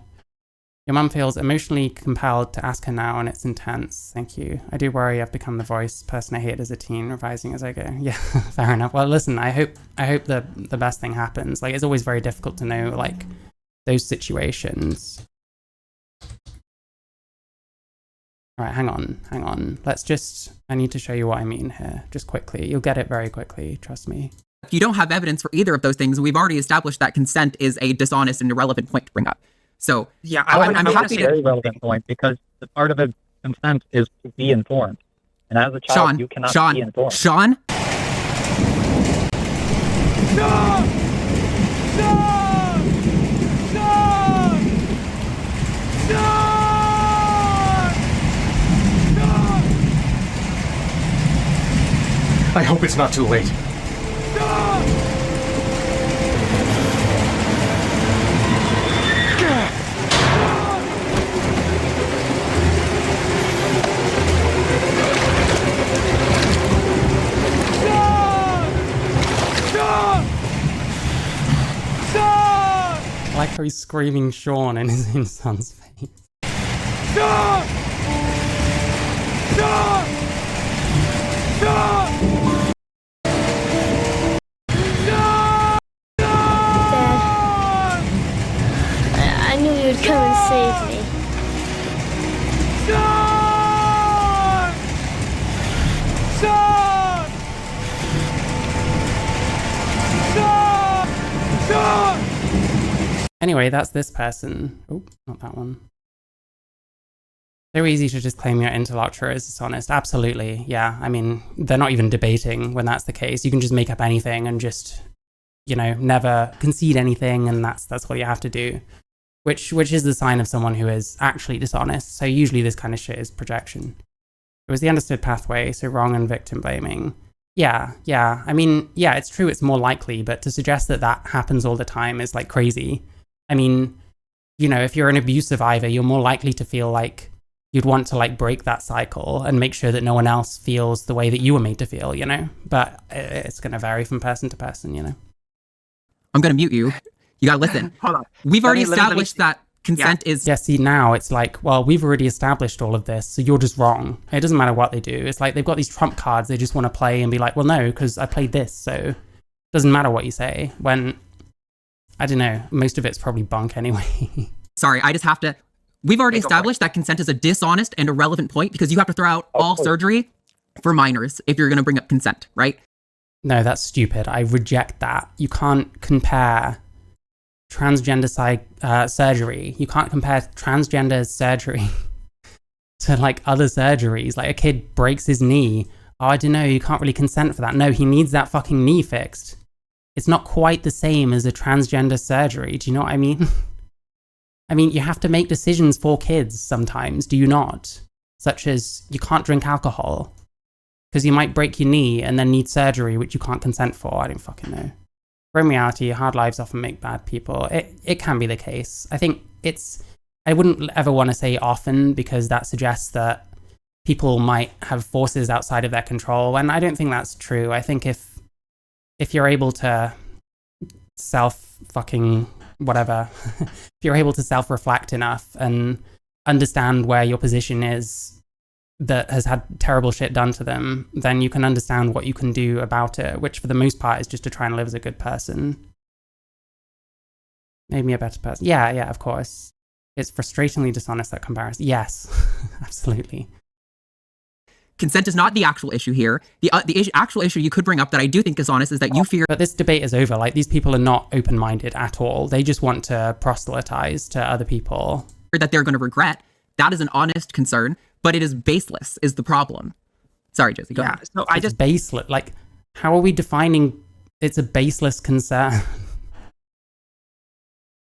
Your mum feels emotionally compelled to ask her now, and it's intense. Thank you. I do worry I've become the voice person I hated as a teen, revising as I go. Yeah, fair enough. Well, listen, I hope the best thing happens. Like, it's always very difficult to know, like, those situations. All right, hang on. I need to show you what I mean here, just quickly. You'll get it very quickly, trust me. If you don't have evidence for either of those things, we've already established that consent is a dishonest and irrelevant point to bring up. So Yeah, I'm would happy It's a to. very relevant point because the part of a consent is to be informed. And as a child, Sean, you cannot be Sean, informed. Sean. I hope it's not too late. I like how he's screaming Sean in his own son's face. I knew you would come and save me. Anyway, that's this person. Oh, not that one. So easy to just claim your interlocutor is dishonest. Absolutely, yeah. I mean, they're not even debating when that's the case. You can just make up anything and just, never concede anything, and that's what you have to do. Which is the sign of someone who is actually dishonest. So usually this kind of shit is projection. It was the understood pathway, so wrong and victim blaming. Yeah. I mean, yeah, it's true it's more likely, but to suggest that happens all the time is like crazy. I mean, if you're an abuse survivor, you're more likely to feel like you'd want to like break that cycle and make sure that no one else feels the way that you were made to feel, But it's going to vary from person to person, I'm gonna mute you. You gotta listen. Hold on. We've already let me- established that consent is. Yeah, see, now it's like, well, we've already established all of this, so you're just wrong. It doesn't matter what they do. It's like they've got these trump cards they just want to play and be like, well, no, because I played this, so it doesn't matter what you say. When, I don't know, most of it's probably bunk anyway. Sorry, I just have to. We've already Go for it. established that consent is a dishonest and irrelevant point because you have to throw out all surgery for minors if you're gonna bring up consent, right? No, that's stupid. I reject that. You can't compare transgender surgery. You can't compare transgender surgery to like other surgeries. Like a kid breaks his knee. Oh, I don't know. You can't really consent for that. No, he needs that fucking knee fixed. It's not quite the same as a transgender surgery. Do you know what I mean? I mean, you have to make decisions for kids sometimes, do you not? Such as you can't drink alcohol because you might break your knee and then need surgery, which you can't consent for. I don't fucking know. But in reality, hard lives often make bad people. It can be the case. I think I wouldn't ever want to say often because that suggests that people might have forces outside of their control, and I don't think that's true. I think if you're able to if you're able to self-reflect enough and understand where your position is that has had terrible shit done to them, then you can understand what you can do about it, which for the most part is just to try and live as a good person. Made me a better person. Yeah, yeah, of course. It's frustratingly dishonest, that comparison. Yes, absolutely. Consent is not the actual issue here. The actual issue you could bring up that I do think is honest is that you fear But this debate is over. Like, these people are not open-minded at all. They just want to proselytize to other people. that they're going to regret. That is an honest concern, but it is baseless, is the problem. Sorry, Josie, go ahead. So I It's just baseless. Like, how are we defining it's a baseless concern?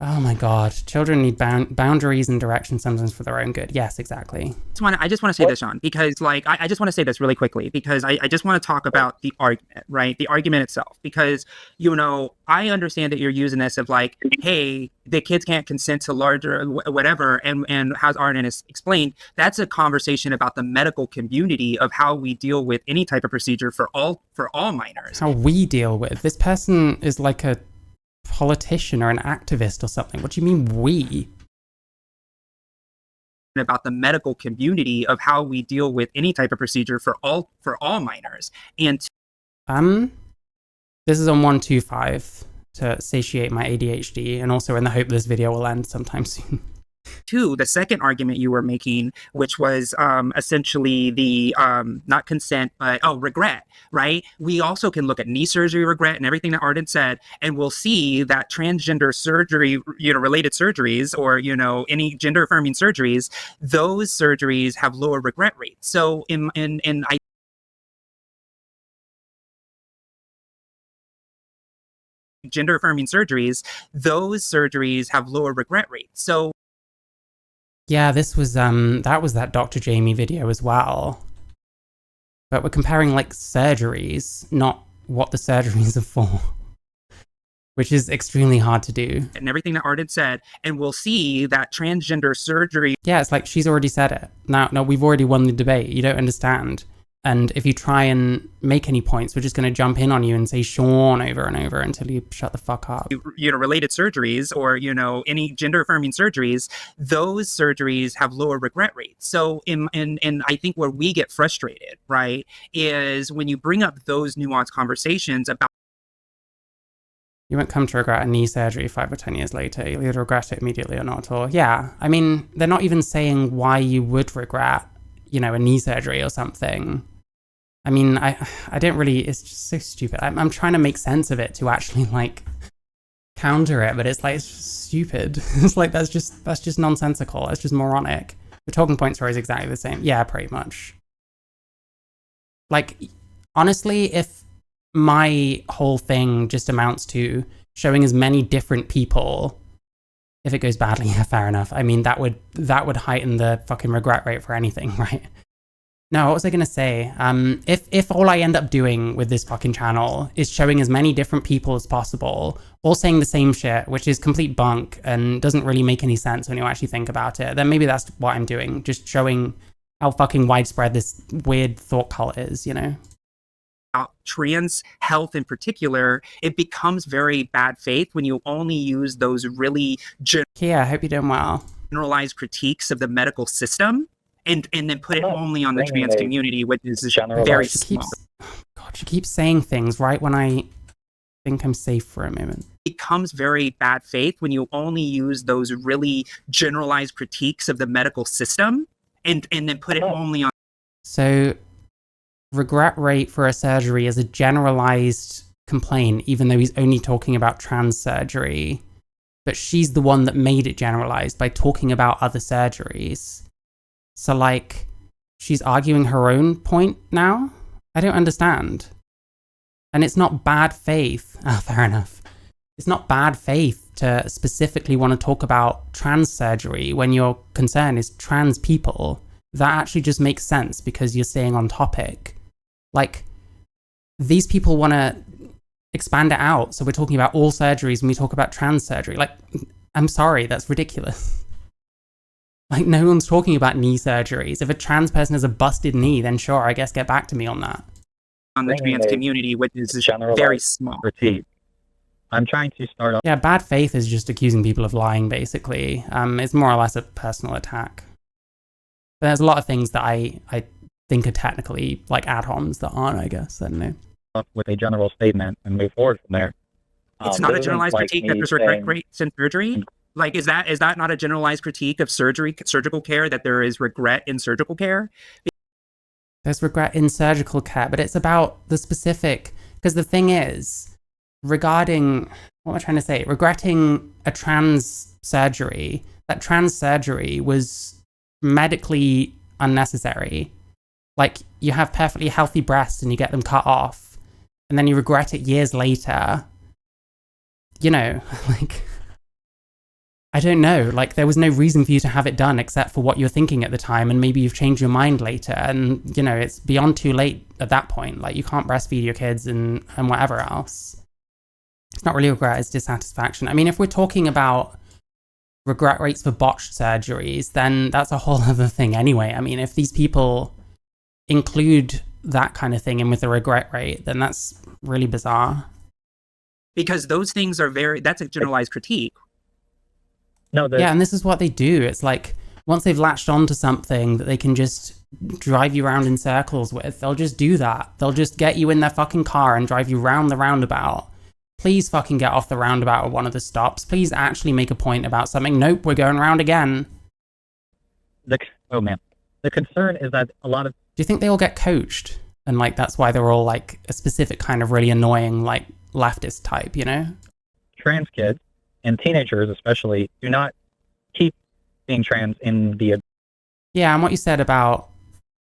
Oh my god. Children need boundaries and direction sometimes for their own good. Yes, exactly. I just want to say this, Sean, because like I just want to say this really quickly because I just want to talk about the argument, right? The argument itself, because I understand that you're using this of like, hey, the kids can't consent to larger whatever, and as Arden has explained, that's a conversation about the medical community of how we deal with any type of procedure for all minors. How we deal with this person is like a politician or an activist or something. What do you mean we? About the medical community of how we deal with any type of procedure for all minors. And this is on 125 to satiate my ADHD, and also in the hope this video will end sometime soon. Two, the second argument you were making, which was essentially the not consent, but regret, right? We also can look at knee surgery regret and everything that Arden said, and we'll see that transgender surgery, related surgeries, or any gender affirming surgeries, those surgeries have lower regret rates. So gender affirming surgeries, those surgeries have lower regret rates. So yeah, this was that was that Dr. Jamie video as well. But we're comparing like surgeries, not what the surgeries are for, which is extremely hard to do. And everything that Arden said, and we'll see that transgender surgery. Yeah, it's like she's already said it. No, we've already won the debate. You don't understand. And if you try and make any points, we're just going to jump in on you and say Sean over and over until you shut the fuck up. Related surgeries, or any gender affirming surgeries, those surgeries have lower regret rates. So in I think where we get frustrated, right, is when you bring up those nuanced conversations about you won't come to regret a knee surgery 5 or 10 years later. You'll either regret it immediately or not at all. Yeah, I mean, they're not even saying why you would regret, a knee surgery or something. I mean, I don't really, it's just so stupid. I'm trying to make sense of it to actually like counter it, but it's like, it's just stupid. It's like, that's just nonsensical. It's just moronic. The talking points are always exactly the same. Yeah, pretty much. Like, honestly, if my whole thing just amounts to showing as many different people, if it goes badly, yeah, fair enough. I mean, that would heighten the fucking regret rate for anything, right? No, what was I gonna say? If all I end up doing with this fucking channel is showing as many different people as possible, all saying the same shit, which is complete bunk and doesn't really make any sense when you actually think about it, then maybe that's what I'm doing. Just showing how fucking widespread this weird thought cult is, trans health in particular, it becomes very bad faith when you only use those really yeah, I hope you're doing well. Generalized critiques of the medical system and then put it only on the trans community, which is very small. She keeps saying things right when I think I'm safe for a moment. It becomes very bad faith when you only use those really generalized critiques of the medical system and then put it only on. So regret rate for a surgery is a generalized complaint, even though he's only talking about trans surgery. But she's the one that made it generalized by talking about other surgeries. So, like, she's arguing her own point now? I don't understand. And it's not bad faith. Fair enough. It's not bad faith to specifically want to talk about trans surgery when your concern is trans people. That actually just makes sense because you're staying on topic. Like, these people want to expand it out. So we're talking about all surgeries when we talk about trans surgery. Like, I'm sorry, that's ridiculous. Like, no one's talking about knee surgeries. If a trans person has a busted knee, then sure, I guess get back to me on that. On the trans community, which is very small. Critique. I'm trying to start off. Yeah, bad faith is just accusing people of lying, basically. It's more or less a personal attack. But there's a lot of things that I think are technically like ad-homs that aren't, I guess. I don't know. With a general statement and move forward from there. It's not a movements generalized like critique that me there's regret saying- rates in surgery. Like, is that not a generalized critique of surgical care, that there is regret in surgical care? There's regret in surgical care, but it's about the specific, because the thing is, regarding, what am I trying to say? Regretting a trans surgery, that trans surgery was medically unnecessary. Like, you have perfectly healthy breasts and you get them cut off, and then you regret it years later. You know, like, I don't know, like, there was no reason for you to have it done except for what you're thinking at the time, and maybe you've changed your mind later, and, you know, it's beyond too late at that point. Like, you can't breastfeed your kids and whatever else. It's not really regret, it's dissatisfaction. I mean, if we're talking about regret rates for botched surgeries, then that's a whole other thing anyway. I mean, if these people include that kind of thing in with the regret rate, then that's really bizarre. Because those things are that's a generalized critique. No, Yeah, and this is what they do. It's like, once they've latched onto something that they can just drive you around in circles with, they'll just do that. They'll just get you in their fucking car and drive you round the roundabout. Please fucking get off the roundabout at one of the stops. Please actually make a point about something. Nope, we're going around again. Oh man, the concern is that a lot of Do you think they all get coached? And like, that's why they're all like a specific kind of really annoying, like, leftist type, you know? trans kids and teenagers especially do not keep being trans in the Yeah, and what you said about,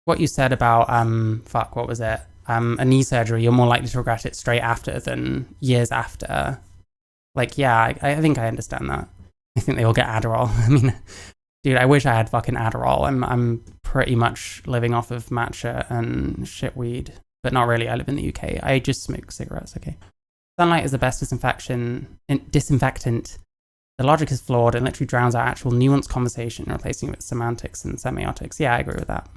what was it? A knee surgery, you're more likely to regret it straight after than years after. Like, yeah, I think I understand that. I think they all get Adderall. I mean, dude, I wish I had fucking Adderall. I'm pretty much living off of matcha and shit weed, but not really. I live in the UK. I just smoke cigarettes, okay? Sunlight is the best disinfectant. The logic is flawed and literally drowns out actual nuanced conversation, replacing it with semantics and semiotics. Yeah, I agree with that.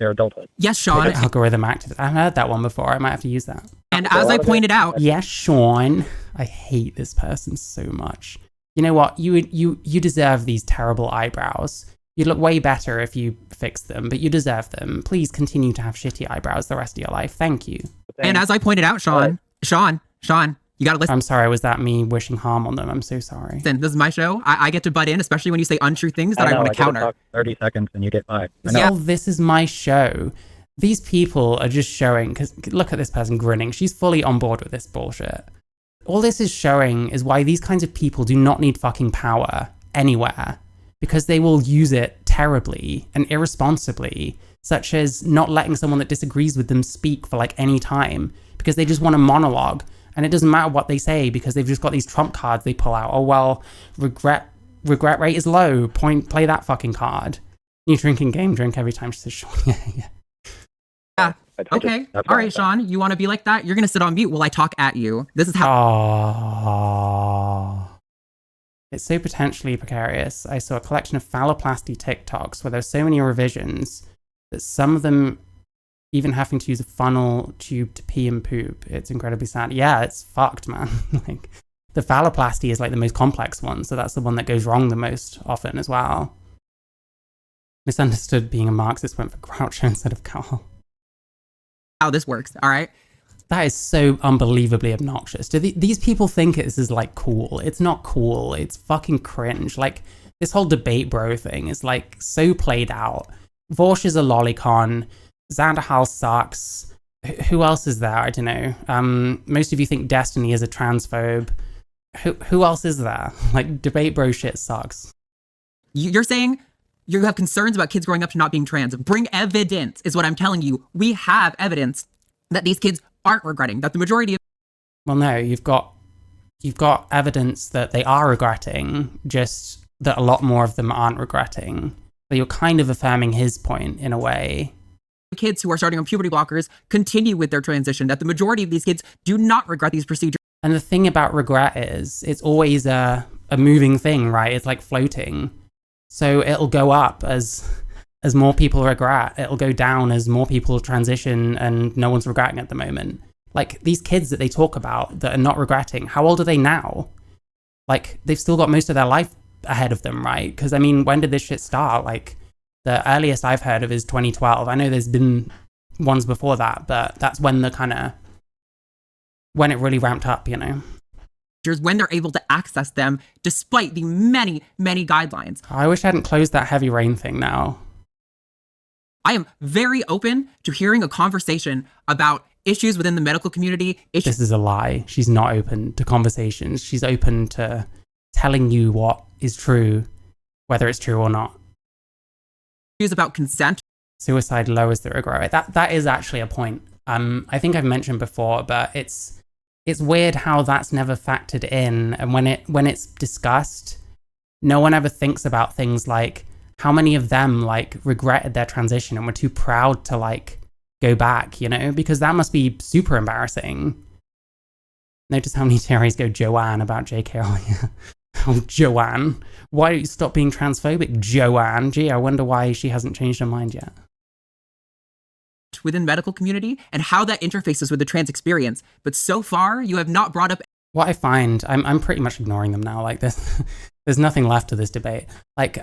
their adulthood. Yes, Sean. Algorithm activist. I've heard that one before. I might have to use that. And as I pointed out, Yes, Sean. I hate this person so much. You know what? You deserve these terrible eyebrows. You'd look way better if you fixed them, but you deserve them. Please continue to have shitty eyebrows the rest of your life. Thank you. and as I pointed out, Sean, you gotta listen. I'm sorry, was that me wishing harm on them? I'm so sorry. This is my show. I get to butt in, especially when you say untrue things that I want to get to counter. talk 30 seconds and you get 5. I know. Yeah, this is my show. These people are just showing, because look at this person grinning. She's fully on board with this bullshit. All this is showing is why these kinds of people do not need fucking power anywhere, because they will use it terribly and irresponsibly, such as not letting someone that disagrees with them speak for like any time, because they just want a monologue. And it doesn't matter what they say, because they've just got these trump cards they pull out. Oh, well, regret rate is low. Play that fucking card. You drinking game drink every time she says, Sean. Yeah. Yeah. Okay. All right, Sean. You want to be like that? You're gonna sit on mute while I talk at you. This is how. Oh. It's so potentially precarious. I saw a collection of phalloplasty TikToks where there's so many revisions that some of them even having to use a funnel tube to pee and poop. It's incredibly sad. Yeah, it's fucked, man. Like, the phalloplasty is like the most complex one, so that's the one that goes wrong the most often as well. Misunderstood being a Marxist, went for Groucho instead of Carl. How this works. All right. That is so unbelievably obnoxious. Do these people think this is like cool? It's not cool. It's fucking cringe. Like, this whole debate bro thing is like so played out. Vorsh is a lolicon. Xanderhal sucks. Who else is there? I don't know. Most of you think Destiny is a transphobe. Who else is there? Like, debate bro shit sucks. You're saying you have concerns about kids growing up to not being trans. Bring evidence, is what I'm telling you. We have evidence that these kids aren't regretting, that the majority of. Well, no, you've got evidence that they are regretting, just that a lot more of them aren't regretting. So you're kind of affirming his point in a way. Kids who are starting on puberty blockers continue with their transition, that the majority of these kids do not regret these procedures. And the thing about regret is it's always a moving thing, right? It's like floating. So it'll go up as more people regret. It'll go down as more people transition and no one's regretting at the moment. Like, these kids that they talk about that are not regretting, how old are they now? Like, they've still got most of their life ahead of them, right? Because, I mean, when did this shit start? Like, the earliest I've heard of is 2012. I know there's been ones before that, but that's when the kind of when it really ramped up, you know. when they're able to access them despite the many, many guidelines. I wish I hadn't closed that heavy rain thing now. I am very open to hearing a conversation about issues within the medical community. This is a lie. She's not open to conversations. She's open to telling you what is true, whether it's true or not. Issues about consent. Suicide lowers the regret rate. That is actually a point. I think I've mentioned before, but it's weird how that's never factored in. And when it's discussed, no one ever thinks about things like how many of them like regretted their transition and were too proud to like go back, you know, because that must be super embarrassing. Notice how many theories go Joanne about JK Rowling. Oh, Joanne. Why don't you stop being transphobic, Joanne? Gee, I wonder why she hasn't changed her mind yet. Within medical community and how that interfaces with the trans experience. But so far, you have not brought up. What I find, I'm pretty much ignoring them now. Like there's nothing left to this debate. Like,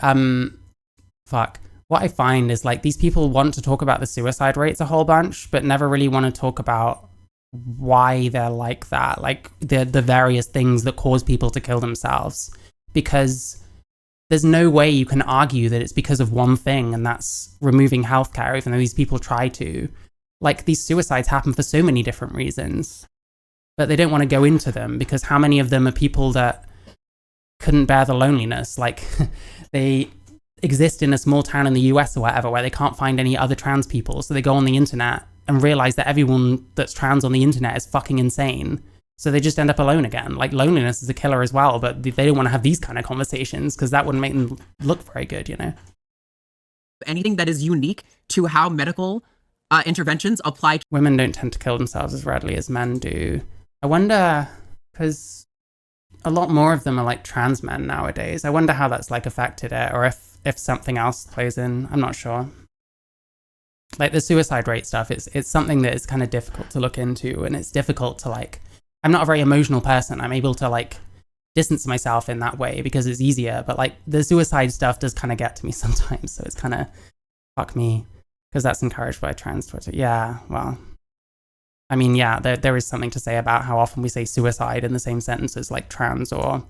what I find is like these people want to talk about the suicide rates a whole bunch, but never really want to talk about why they're like that, like the various things that cause people to kill themselves, because there's no way you can argue that it's because of one thing, and that's removing healthcare, even though these people try to. Like, these suicides happen for so many different reasons, but they don't want to go into them, because how many of them are people that couldn't bear the loneliness? Like, they exist in a small town in the US or whatever, where they can't find any other trans people, so they go on the internet and realize that everyone that's trans on the internet is fucking insane. So they just end up alone again. Like, loneliness is a killer as well, but they don't want to have these kind of conversations because that wouldn't make them look very good, you know? Anything that is unique to how medical interventions apply to women don't tend to kill themselves as readily as men do. I wonder, because a lot more of them are like trans men nowadays. I wonder how that's like affected it, or if something else plays in. I'm not sure. Like the suicide rate stuff, it's something that is kind of difficult to look into, and it's difficult to like, I'm not a very emotional person. I'm able to like distance myself in that way because it's easier, but like the suicide stuff does kind of get to me sometimes. So it's kind of fuck me, because that's encouraged by trans Twitter. Yeah, well, I mean, yeah, there is something to say about how often we say suicide in the same sentence as like trans or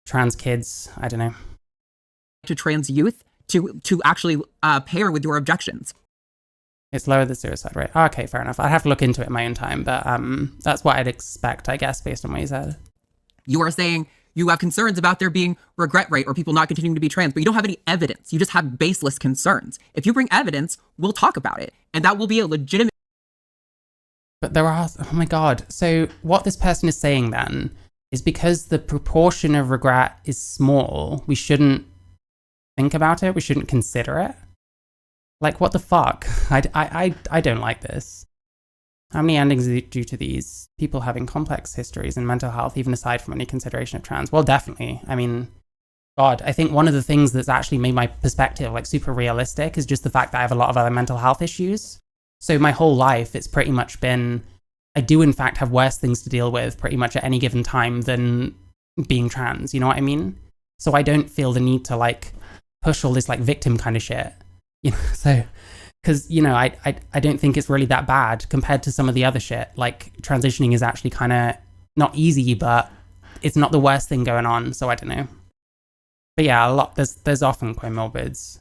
trans kids. I don't know. To trans youth to actually pair with your objections. It's lower the suicide rate. Oh, okay, fair enough. I'd have to look into it in my own time, but that's what I'd expect, I guess, based on what you said. You are saying you have concerns about there being regret rate or people not continuing to be trans, but you don't have any evidence. You just have baseless concerns. If you bring evidence, we'll talk about it, and that will be a legitimate. But there are, oh my God. So what this person is saying then is because the proportion of regret is small, we shouldn't think about it. We shouldn't consider it. Like, what the fuck? I don't like this. How many endings are due to these people having complex histories in mental health, even aside from any consideration of trans? Well, definitely. I mean, God, I think one of the things that's actually made my perspective like super realistic is just the fact that I have a lot of other mental health issues. So my whole life, it's pretty much been, I do in fact have worse things to deal with pretty much at any given time than being trans, you know what I mean? So I don't feel the need to like push all this like victim kind of shit. You know, so, because, you know, I don't think it's really that bad compared to some of the other shit. Like, transitioning is actually kind of not easy, but it's not the worst thing going on. So I don't know. But yeah, there's often comorbids.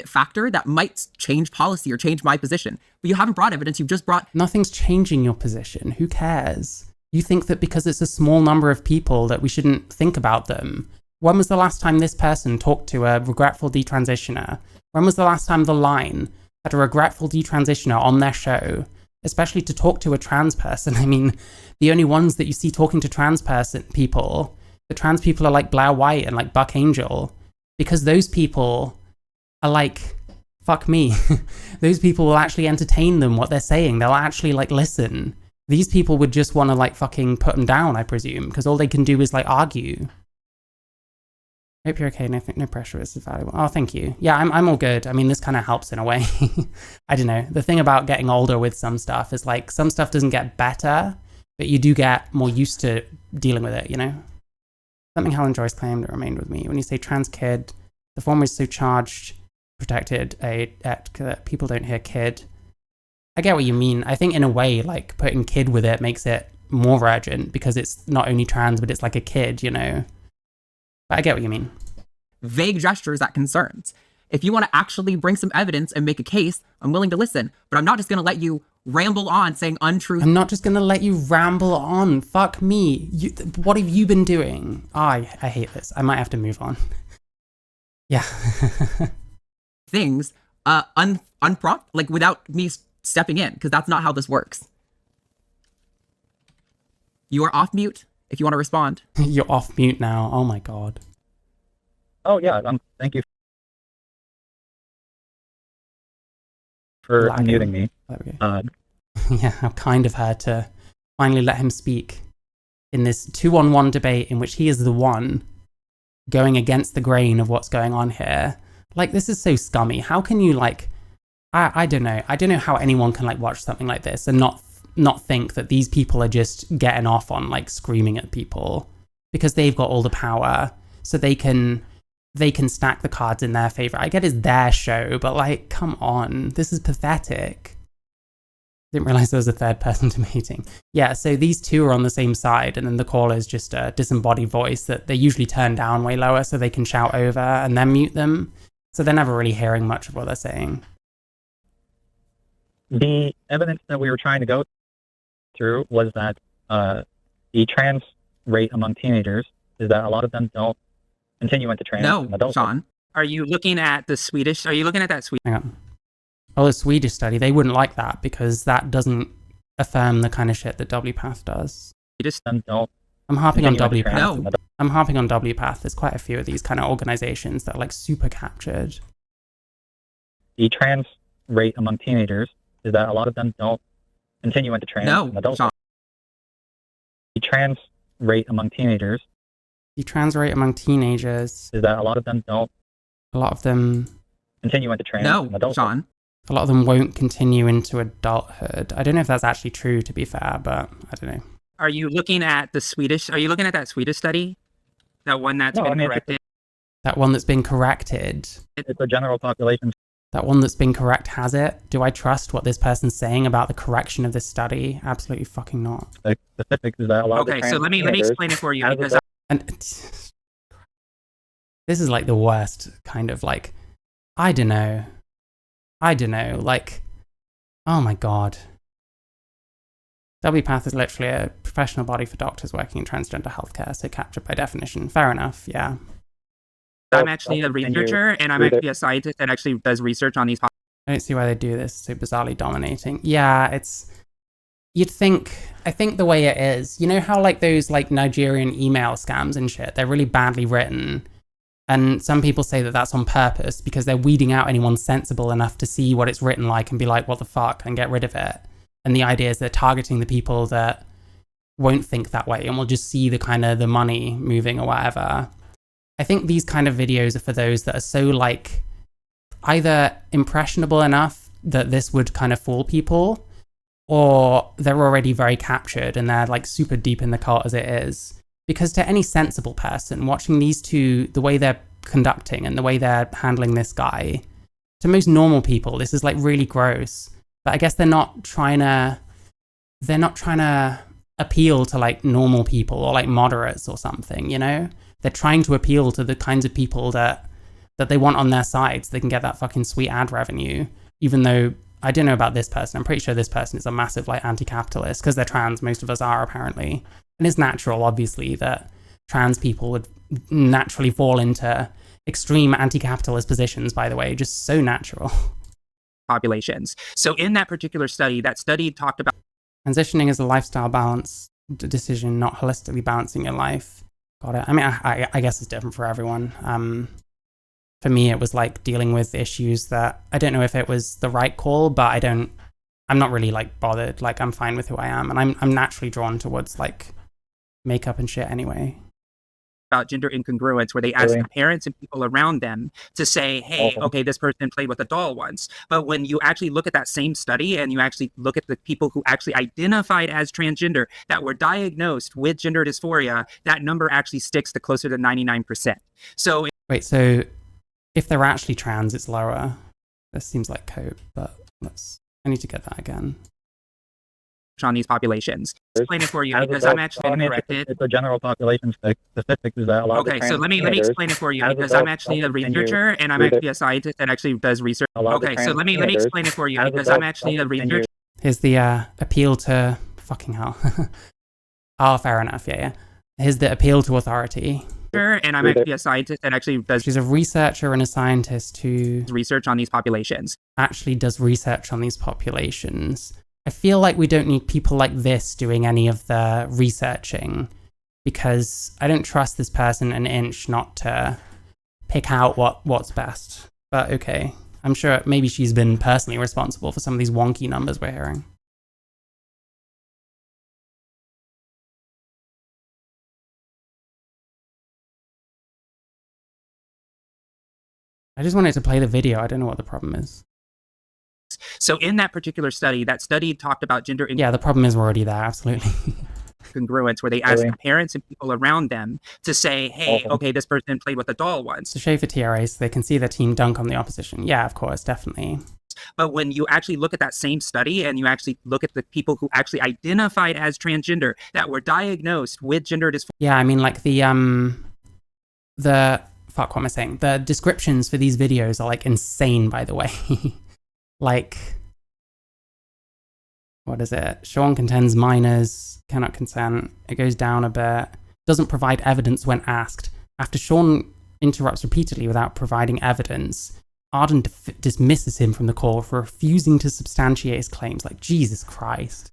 Factor that might change policy or change my position. But you haven't brought evidence. You've just brought. Nothing's changing your position. Who cares? You think that because it's a small number of people that we shouldn't think about them. When was the last time this person talked to a regretful detransitioner? When was the last time The Line had a regretful detransitioner on their show, especially to talk to a trans person? I mean, the only ones that you see talking to trans people, the trans people are like Blair White and like Buck Angel, because those people are like, fuck me. Those people will actually entertain them, what they're saying. They'll actually like listen. These people would just want to like fucking put them down, I presume, because all they can do is like argue. Hope you're okay. No pressure is valuable. Oh, thank you. Yeah, I'm all good. I mean, this kind of helps in a way. I don't know. The thing about getting older with some stuff is like some stuff doesn't get better, but you do get more used to dealing with it, you know? Something Helen Joyce claimed that remained with me. When you say trans kid, the former is so charged, protected, that people don't hear kid. I get what you mean. I think in a way, like putting kid with it makes it more urgent because it's not only trans, but it's like a kid, you know? But I get what you mean. Vague gestures at concerns. If you want to actually bring some evidence and make a case, I'm willing to listen, but I'm not just going to let you ramble on saying untruth. I'm not just going to let you ramble on. Fuck me. What have you been doing? Oh, I hate this. I might have to move on. Yeah. Things unprompted, like without me stepping in, because that's not how this works. You are off mute if you want to respond. You're off mute now. Oh my god. Oh yeah, thank you for Lagging. unmuting me. There we go. Uh, Yeah, how kind of her to finally let him speak in this 2-on-1 debate in which he is the one going against the grain of what's going on here. Like, this is so scummy. How can you, like, I don't know. I don't know how anyone can, like, watch something like this and not think that these people are just getting off on, like, screaming at people because they've got all the power, so they can stack the cards in their favor. I get it's their show, but, like, come on. This is pathetic. Didn't realize there was a third person debating. Yeah, so these two are on the same side, and then the caller is just a disembodied voice that they usually turn down way lower so they can shout over and then mute them. So they're never really hearing much of what they're saying. the evidence that we were trying to go through was that the trans rate among teenagers is that a lot of them don't continue into trans. No, in adulthood. Sean. Are you looking at the Swedish? Are you looking at that Swedish? Hang on. Oh, the Swedish study, they wouldn't like that because that doesn't affirm the kind of shit that WPATH does. Them don't I'm harping on continue into WPATH. trans No. in adulthood. I'm harping on WPATH. There's quite a few of these kind of organizations that are like super captured. The trans rate among teenagers is that a lot of them don't continue into trans No, in adulthood. Sean. The trans rate among teenagers The trans rate among teenagers, is that a lot of them don't a lot of them continue into trans No, in adulthood. Sean. a lot of them won't continue into adulthood. I don't know if that's actually true, to be fair, but I don't know. Are you looking at the Swedish? Are you looking at that Swedish study? That one that's No, been I mean, corrected? That one that's been corrected, It's a general population. that one that's been correct has it? Do I trust what this person's saying about the correction of this study? Absolutely fucking not. The specifics is that a lot of the Okay, trans so let me teenagers explain it for you as a because And this is like the worst kind of like, I don't know, like, oh my god. WPATH is literally a professional body for doctors working in transgender healthcare, so captured by definition. Fair enough, yeah. I'm actually a Continue researcher and I'm through the- actually a scientist that actually does research on these. I don't see why they do this, so bizarrely dominating. Yeah, I think the way it is, you know how like those like Nigerian email scams and shit, they're really badly written. And some people say that that's on purpose because they're weeding out anyone sensible enough to see what it's written like and be like, what the fuck, and get rid of it. And the idea is they're targeting the people that won't think that way and will just see the kind of the money moving or whatever. I think these kind of videos are for those that are so like either impressionable enough that this would kind of fool people, or they're already very captured and they're like super deep in the cult as it is. Because to any sensible person watching these two, the way they're conducting and the way they're handling this guy, to most normal people, this is like really gross. But I guess they're not trying to appeal to like normal people or like moderates or something, you know? They're trying to appeal to the kinds of people that they want on their side so they can get that fucking sweet ad revenue. Even though, I don't know about this person, I'm pretty sure this person is a massive like anti-capitalist because they're trans, most of us are apparently. And it's natural, obviously, that trans people would naturally fall into extreme anti-capitalist positions, by the way, just so natural. Populations. So in that particular study, that study talked about Transitioning is a lifestyle balance decision, not holistically balancing your life. Got it. I mean, I guess it's different for everyone. For me, it was like dealing with issues that I don't know if it was the right call, but I'm not really like bothered. Like I'm fine with who I am, and I'm naturally drawn towards like makeup and shit anyway. about gender incongruence, where they ask Really? the parents and people around them to say, hey, Oh. okay, this person played with a doll once. But when you actually look at that same study and you actually look at the people who actually identified as transgender that were diagnosed with gender dysphoria, that number actually sticks to closer to 99%. So Wait, so if they're actually trans, it's lower. This seems like cope, but let's I need to get that again. on these populations. Explain it for you As because adults, I'm actually I mean, corrected. it's a general population statistic is that a lot of the Okay, so let me transgenders, explain it for you as because I'm adults, actually a don't continue researcher and I'm through the- actually a scientist that actually does research. a lot of the Okay, so let me transgenders, explain it for you as because I'm adults, actually a don't continue researcher. Here's the appeal to fucking hell. Oh, fair enough. Yeah, yeah. Here's the appeal to authority. And I'm actually a scientist that actually does She's a researcher and a scientist who research on these populations. actually does research on these populations. I feel like we don't need people like this doing any of the researching because I don't trust this person an inch not to pick out what's best. But okay, I'm sure maybe she's been personally responsible for some of these wonky numbers we're hearing. I just wanted to play the video. I don't know what the problem is. So in that particular study, that study talked about gender Yeah, the problem is we're already there, absolutely. incongruence, where they asked Really? the parents and people around them to say, hey, okay, this person played with a doll once. To show for TRA so they can see their team dunk on the opposition. Yeah, of course, definitely. But when you actually look at that same study and you actually look at the people who actually identified as transgender that were diagnosed with gender dysphoria, Yeah, I mean, like fuck, what am I saying? The descriptions for these videos are like insane, by the way. Like, what is it? Sean contends minors cannot consent. It goes down a bit. Doesn't provide evidence when asked. After Sean interrupts repeatedly without providing evidence, Arden dismisses him from the call for refusing to substantiate his claims. Like, Jesus Christ.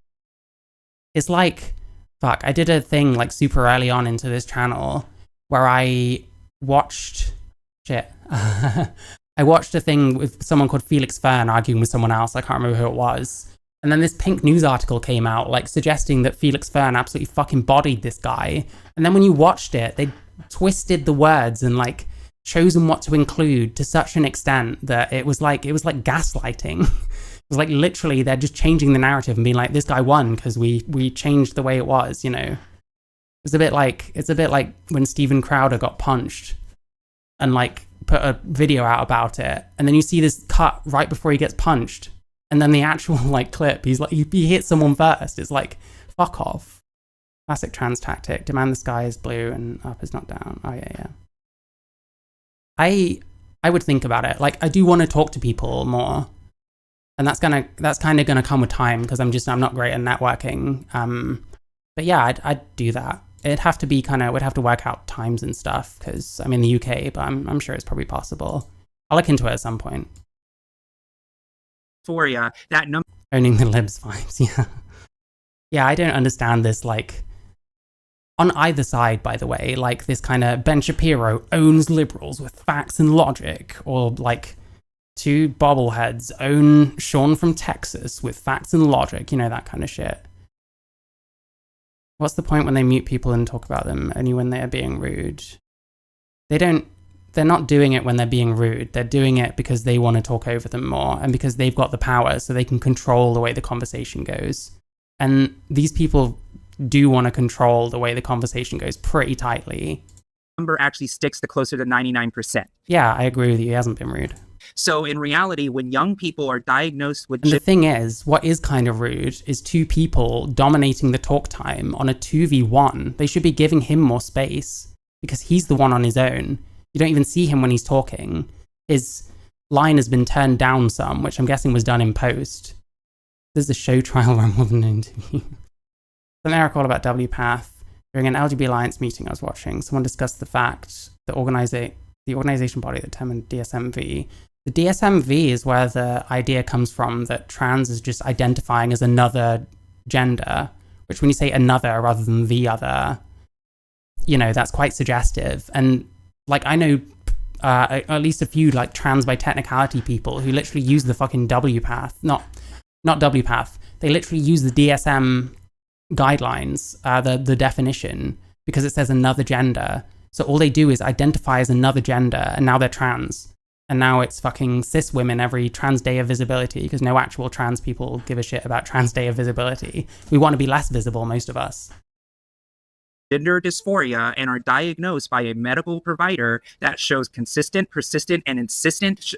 It's like, fuck, I did a thing like super early on into this channel where I watched, I watched a thing with someone called Felix Fern arguing with someone else. I can't remember who it was. And then this Pink News article came out, like suggesting that Felix Fern absolutely fucking bodied this guy. And then when you watched it, they twisted the words and like chosen what to include to such an extent that it was like gaslighting. It was like literally they're just changing the narrative and being like, this guy won because we changed the way it was, you know. It's a bit like when Steven Crowder got punched and like put a video out about it, and then you see this cut right before he gets punched, and then the actual like clip, he's like he hit someone first. It's like, fuck off. Classic trans tactic. Demand the sky is blue and up is not down. Oh yeah. I would think about it. Like, I do want to talk to people more, and that's kind of gonna come with time because I'm not great at networking. But yeah, I'd do that. It'd have to be we'd have to work out times and stuff because I'm in the UK, but I'm sure it's probably possible. I'll look into it at some point. that number Owning the libs vibes, yeah. Yeah, I don't understand this, like, on either side, by the way, like this kind of Ben Shapiro owns liberals with facts and logic, or like two bobbleheads own Sean from Texas with facts and logic, you know, that kind of shit. What's the point when they mute people and talk about them only when they are being rude? They're not doing it when they're being rude. They're doing it because they want to talk over them more and because they've got the power so they can control the way the conversation goes. And these people do want to control the way the conversation goes pretty tightly. number actually sticks to closer to 99%. Yeah, I agree with you. He hasn't been rude. So in reality, when young people are diagnosed with And the thing is, what is kind of rude is two people dominating the talk time on a 2v1. They should be giving him more space because he's the one on his own. You don't even see him when he's talking. His line has been turned down some, which I'm guessing was done in post. This is a show trial run more than an interview. An article about WPATH. During an LGBT Alliance meeting I was watching, someone discussed the fact that the organization body that determined DSMV. The DSMV is where the idea comes from that trans is just identifying as another gender, which when you say another rather than the other, you know, that's quite suggestive. And like, I know at least a few like trans by technicality people who literally use the fucking WPATH, not WPATH. They literally use the DSM guidelines, the definition, because it says another gender. So all they do is identify as another gender, and now they're trans. And now it's fucking cis women every trans day of visibility, because no actual trans people give a shit about trans day of visibility. We want to be less visible, most of us. Gender dysphoria and are diagnosed by a medical provider that shows consistent, persistent, and insistent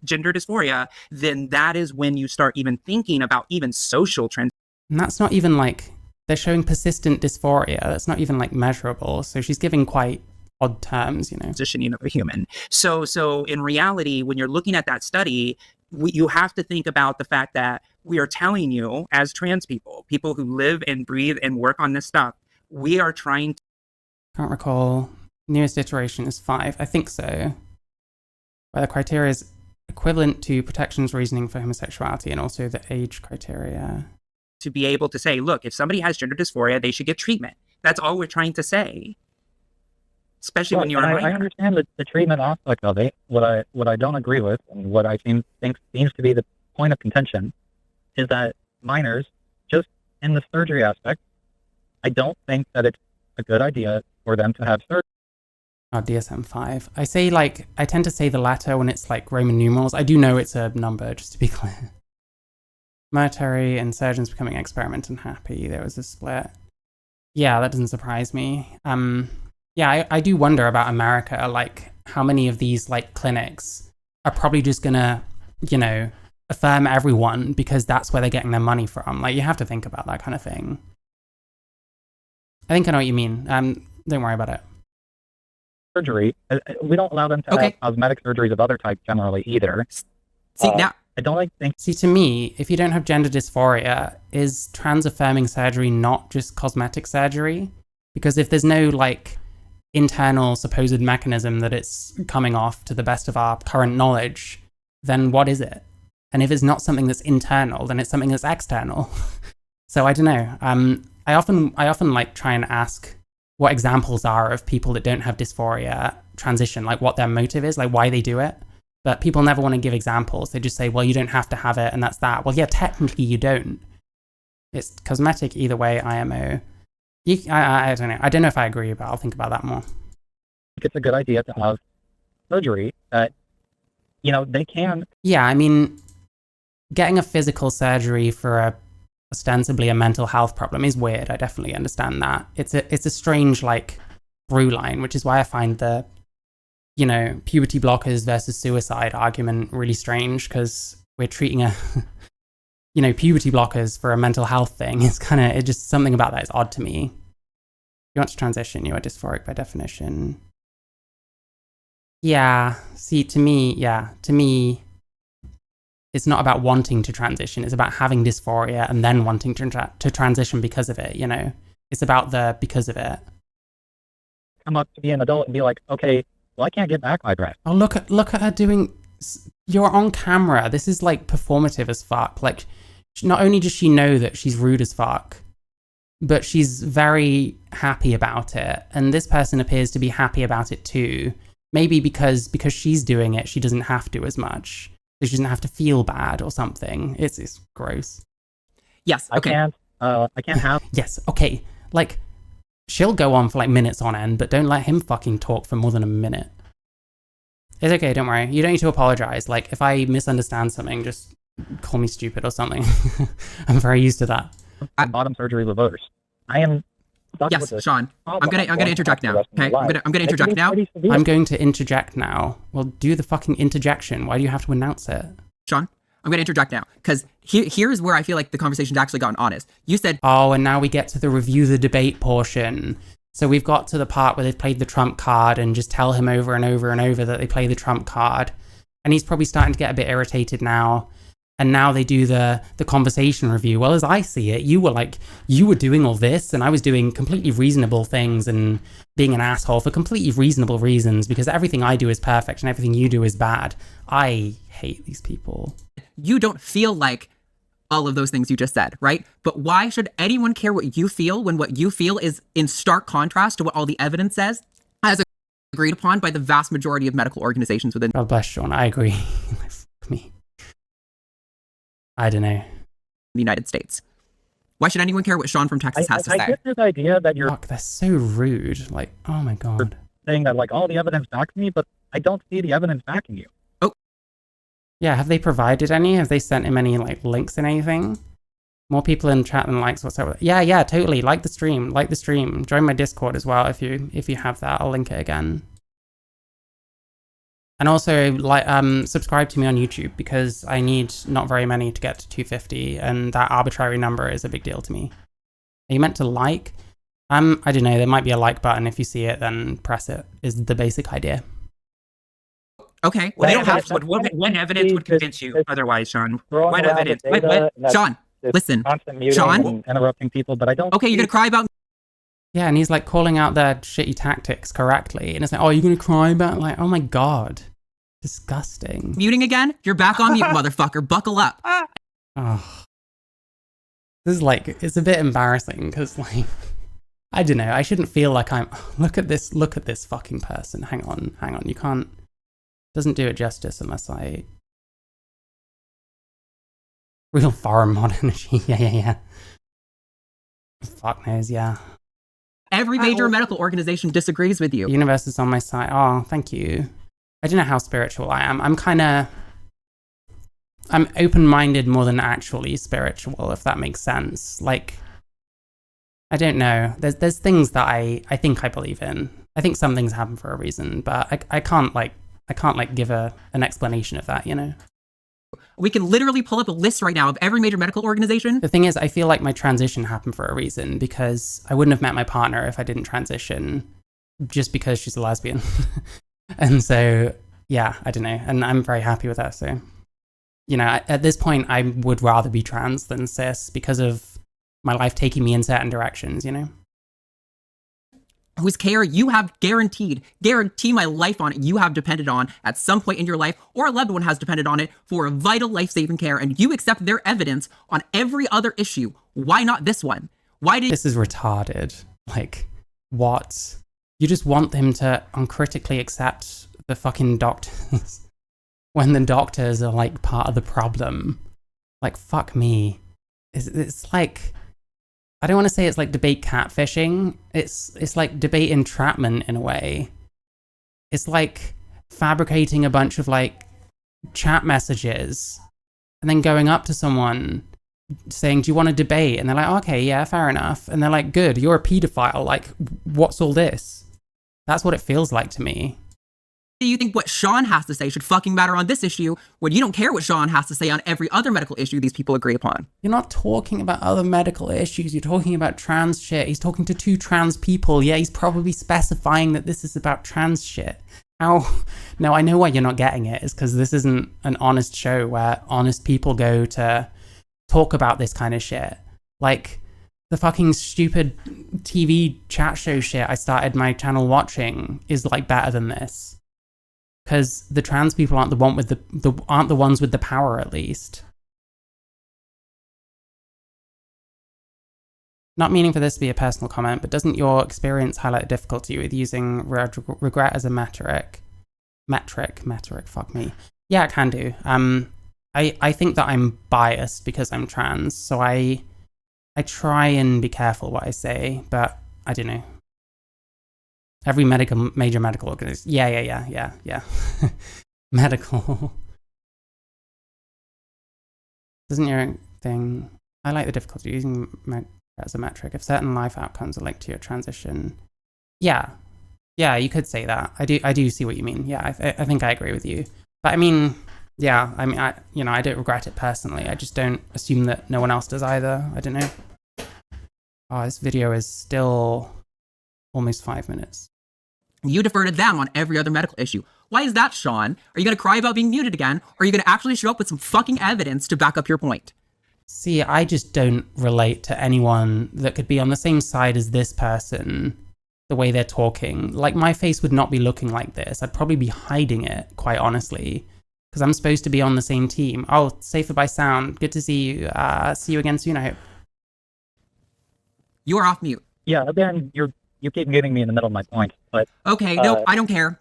gender dysphoria, then that is when you start even thinking about even social And that's not even like, they're showing persistent dysphoria. That's not even like measurable. So she's giving quite odd terms, you know. transitioning of a human. So in reality, when you're looking at that study, you have to think about the fact that we are telling you, as trans people who live and breathe and work on this stuff, we are trying to Can't recall. Newest iteration is 5. I think so. Where the criteria is equivalent to protections reasoning for homosexuality and also the age criteria. be able to say, look, if somebody has gender dysphoria, they should get treatment. That's all we're trying to say. Especially when you're a minor. I understand the treatment aspect of it. What I don't agree with, and what I think seems to be the point of contention, is that minors, just in the surgery aspect, I don't think that it's a good idea for them to have surgery. Oh, DSM-5. I tend to say the latter when it's like Roman numerals. I do know it's a number, just to be clear. Military and surgeons becoming experiment and happy. There was a split. Yeah, that doesn't surprise me. Yeah, I do wonder about America, like how many of these like clinics are probably just gonna, you know, affirm everyone because that's where they're getting their money from. Like you have to think about that kind of thing. I think I know what you mean. Don't worry about it. Surgery. We don't allow them to have cosmetic surgeries of other types generally either. See, now I don't think. See, to me, if you don't have gender dysphoria, is trans affirming surgery not just cosmetic surgery? Because if there's no like internal supposed mechanism that it's coming off to the best of our current knowledge, then what is it? And if it's not something that's internal, then it's something that's external. So I don't know. I often like try and ask what examples are of people that don't have dysphoria transition, like what their motive is, like why they do it. But people never want to give examples. They just say, well, you don't have to have it, and that's that. Well, yeah, technically you don't. It's cosmetic either way, IMO. I don't know. I don't know if I agree, but I'll think about that more. It's a good idea to have surgery that, you know, they can. Yeah, I mean, getting a physical surgery for ostensibly a mental health problem is weird. I definitely understand that. It's a strange, like, through line, which is why I find the, you know, puberty blockers versus suicide argument really strange, because we're treating you know, puberty blockers for a mental health thing. It's just something about that is odd to me. If you want to transition, you are dysphoric by definition. Yeah, see, to me, it's not about wanting to transition. It's about having dysphoria and then wanting to transition because of it, you know? It's about the because of it. Come up to be an adult and be like, okay, well, I can't get back my breath. Oh, look at her doing... You're on camera. This is, like, performative as fuck. Like, not only does she know that she's rude as fuck, but she's very happy about it. And this person appears to be happy about it too. Maybe because she's doing it, she doesn't have to as much. So she doesn't have to feel bad or something. It's gross. yes, okay. I can't have. Yes, okay. Like, she'll go on for like minutes on end, but don't let him fucking talk for more than a minute. It's okay, don't worry. You don't need to apologize. Like, if I misunderstand something, just call me stupid or something. I'm very used to that. Bottom surgery reversed. I am stuck with Yes, this. Sean. I'm gonna interject now. Okay, I'm gonna interject now. I'm going to interject now. Well, do the fucking interjection. Why do you have to announce it? Sean, I'm gonna interject now because here's where I feel like the conversation's actually gotten honest. You said, oh, and now we get to the review the debate portion. So we've got to the part where they've played the Trump card and just tell him over and over and over that they play the Trump card. And he's probably starting to get a bit irritated now. And now they do the conversation review. Well, as I see it, you were doing all this and I was doing completely reasonable things and being an asshole for completely reasonable reasons because everything I do is perfect and everything you do is bad. I hate these people. you don't feel like all of those things you just said, right? But why should anyone care what you feel when what you feel is in stark contrast to what all the evidence says, as agreed upon by the vast majority of medical organizations within God bless Sean, I agree. Fuck me. I don't know. the United States? Why should anyone care what Sean from Texas has to I say? get this idea that you're Fuck, they're so rude. Like, oh my God. saying that like all the evidence backs me, but I don't see the evidence backing you. Yeah, have they provided any? Have they sent him any like links and anything? More people in chat than likes whatsoever. Yeah, totally. Like the stream. Join my Discord as well if you have that. I'll link it again. And also, like, subscribe to me on YouTube because I need not very many to get to 250, and that arbitrary number is a big deal to me. Are you meant to like? I don't know. There might be a like button. If you see it, then press it. Is the basic idea. Okay. Well, they Well, don't have. that's What evidence would convince you otherwise, Sean? Throwing What around the evidence? data, What? and that's Sean, just listen. constant muting Sean? and interrupting people, but I don't. Okay, you're gonna cry about Yeah, and he's like calling out their shitty tactics correctly, and it's like, oh, you're gonna cry about like, oh my god, disgusting. muting again? You're back on mute, motherfucker. Buckle up. Oh, this is like, it's a bit embarrassing because like, I don't know. I shouldn't feel like I'm. Look at this fucking person. Hang on. You can't. Doesn't do it justice unless I. Real foreign mod energy. Yeah. Fuck knows. Yeah. Every major medical organization disagrees with you. The universe is on my side. Oh, thank you. I don't know how spiritual I am. I'm open-minded more than actually spiritual, if that makes sense. Like, I don't know. There's things that I think I believe in. I think some things happen for a reason, but I can't give an explanation of that, you know? We can literally pull up a list right now of every major medical organization. The thing is, I feel like my transition happened for a reason because I wouldn't have met my partner if I didn't transition just because she's a lesbian. And so, yeah, I don't know. And I'm very happy with that. So, you know, at this point, I would rather be trans than cis because of my life taking me in certain directions, you know? Whose care you have guarantee my life on it, you have depended on at some point in your life, or a loved one has depended on it for a vital life-saving care, and you accept their evidence on every other issue. Why not this one? Why did This is retarded. Like, what? You just want them to uncritically accept the fucking doctors when the doctors are like part of the problem. Like, fuck me. It's like, I don't want to say it's like debate catfishing. It's like debate entrapment in a way. It's like fabricating a bunch of like chat messages and then going up to someone saying, do you want to debate? And they're like, okay, yeah, fair enough. And they're like, good, you're a pedophile. Like, what's all this? That's what it feels like to me. do you think what Sean has to say should fucking matter on this issue when you don't care what Sean has to say on every other medical issue these people agree upon? You're not talking about other medical issues. You're talking about trans shit. He's talking to two trans people. Yeah, he's probably specifying that this is about trans shit. How? No, I know why you're not getting it. It's because this isn't an honest show where honest people go to talk about this kind of shit. Like, the fucking stupid TV chat show shit I started my channel watching is like better than this. Because the trans people aren't the one with aren't the ones with the power, at least. Not meaning for this to be a personal comment, but doesn't your experience highlight a difficulty with using regret as a metric? Metric, fuck me. Yeah, it can do. I think that I'm biased because I'm trans, so I try and be careful what I say, but I don't know. Every major medical organization. Yeah. Medical. Doesn't your thing highlight the difficulty using as a metric if certain life outcomes are linked to your transition? Yeah, you could say that. I do see what you mean. Yeah, I think I agree with you. But I mean, yeah, I don't regret it personally. I just don't assume that no one else does either. I don't know. Oh, this video is still almost 5 minutes. You defer to them on every other medical issue. Why is that, Sean? Are you going to cry about being muted again? Or are you going to actually show up with some fucking evidence to back up your point? See, I just don't relate to anyone that could be on the same side as this person, the way they're talking. Like, my face would not be looking like this. I'd probably be hiding it, quite honestly, because I'm supposed to be on the same team. Oh, Safer by Sound. Good to see you. See you again soon, I hope. You are off mute. Yeah, again, you keep getting me in the middle of my point, but Okay, no, I don't care.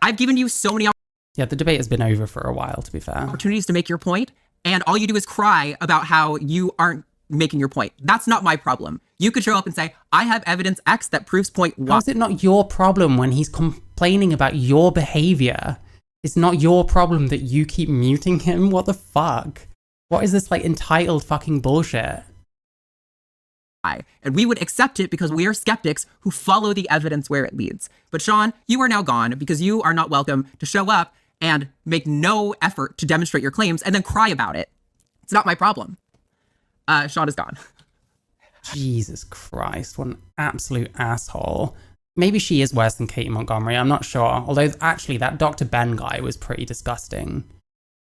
I've given you so many Yeah, the debate has been over for a while, to be fair. opportunities to make your point, and all you do is cry about how you aren't making your point. That's not my problem. You could show up and say, I have evidence X that proves point Y. How is it not your problem when he's complaining about your behavior? It's not your problem that you keep muting him? What the fuck? What is this, like, entitled fucking bullshit? And we would accept it because we are skeptics who follow the evidence where it leads. But Sean, you are now gone because you are not welcome to show up and make no effort to demonstrate your claims and then cry about it. It's not my problem. Sean is gone. Jesus Christ, what an absolute asshole. Maybe she is worse than Katie Montgomery, I'm not sure. Although, actually, that Dr. Ben guy was pretty disgusting.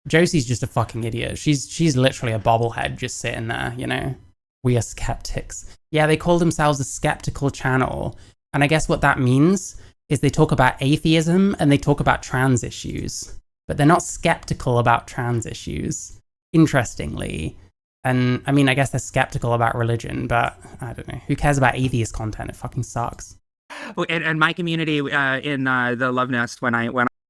Josie's just a fucking idiot. She's literally a bobblehead just sitting there, you know? We are skeptics. Yeah, they call themselves a skeptical channel. And I guess what that means is they talk about atheism and they talk about trans issues. But they're not skeptical about trans issues, interestingly. And I mean, I guess they're skeptical about religion, but I don't know. Who cares about atheist content? It fucking sucks. Oh, and my community in the Love Nest, when I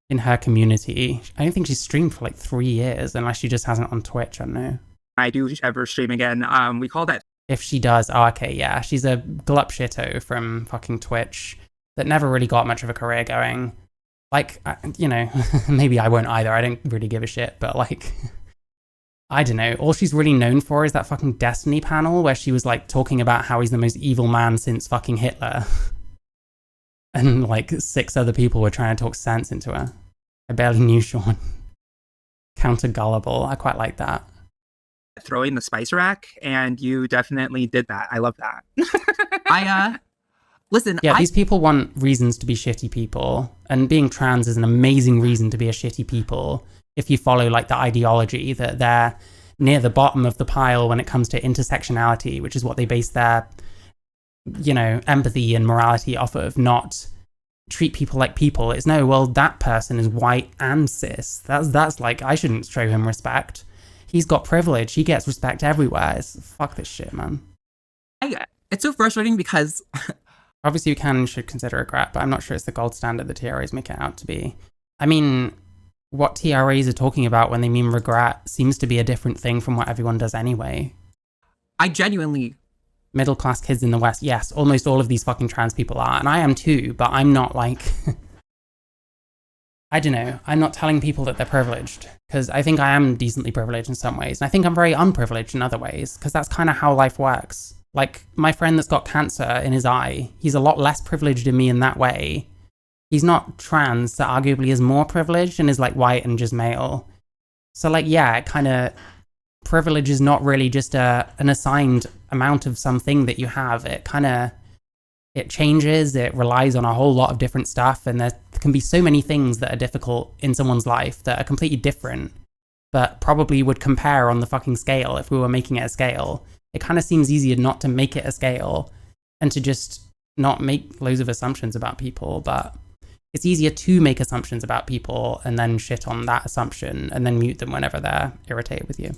In her community, I don't think she's streamed for like 3 years, unless she just hasn't on Twitch, I don't know. I do ever stream again, we call that. If she does, oh, okay, yeah. She's a glup shitto from fucking Twitch that never really got much of a career going. Like, you know, maybe I won't either. I don't really give a shit, but like, I don't know. All she's really known for is that fucking Destiny panel where she was like talking about how he's the most evil man since fucking Hitler. And like 6 other people were trying to talk sense into her. I barely knew Sean. Counter gullible. I quite like that. Throwing the spice rack, and you definitely did that. I love that. Listen. Yeah, these people want reasons to be shitty people, and being trans is an amazing reason to be a shitty people if you follow like the ideology that they're near the bottom of the pile when it comes to intersectionality, which is what they base their, you know, empathy and morality off of, not treat people like people. It's no, well, that person is white and cis. That's like, I shouldn't show him respect. He's got privilege. He gets respect everywhere. Fuck this shit, man. It's so frustrating because obviously you can and should consider it crap, but I'm not sure it's the gold standard the TRAs make it out to be. I mean, what TRAs are talking about when they mean regret seems to be a different thing from what everyone does anyway. I genuinely... Middle-class kids in the West, yes, almost all of these fucking trans people are, and I am too, but I'm not like... I don't know, I'm not telling people that they're privileged, because I think I am decently privileged in some ways, and I think I'm very unprivileged in other ways, because that's kind of how life works. Like, my friend that's got cancer in his eye, he's a lot less privileged than me in that way. He's not trans, so arguably is more privileged and is like white and just male. So like, yeah, it kind of... Privilege is not really just an assigned amount of something that you have. It kind of... It changes, it relies on a whole lot of different stuff, and there can be so many things that are difficult in someone's life that are completely different, but probably would compare on the fucking scale if we were making it a scale. It kind of seems easier not to make it a scale and to just not make loads of assumptions about people, but it's easier to make assumptions about people and then shit on that assumption and then mute them whenever they're irritated with you.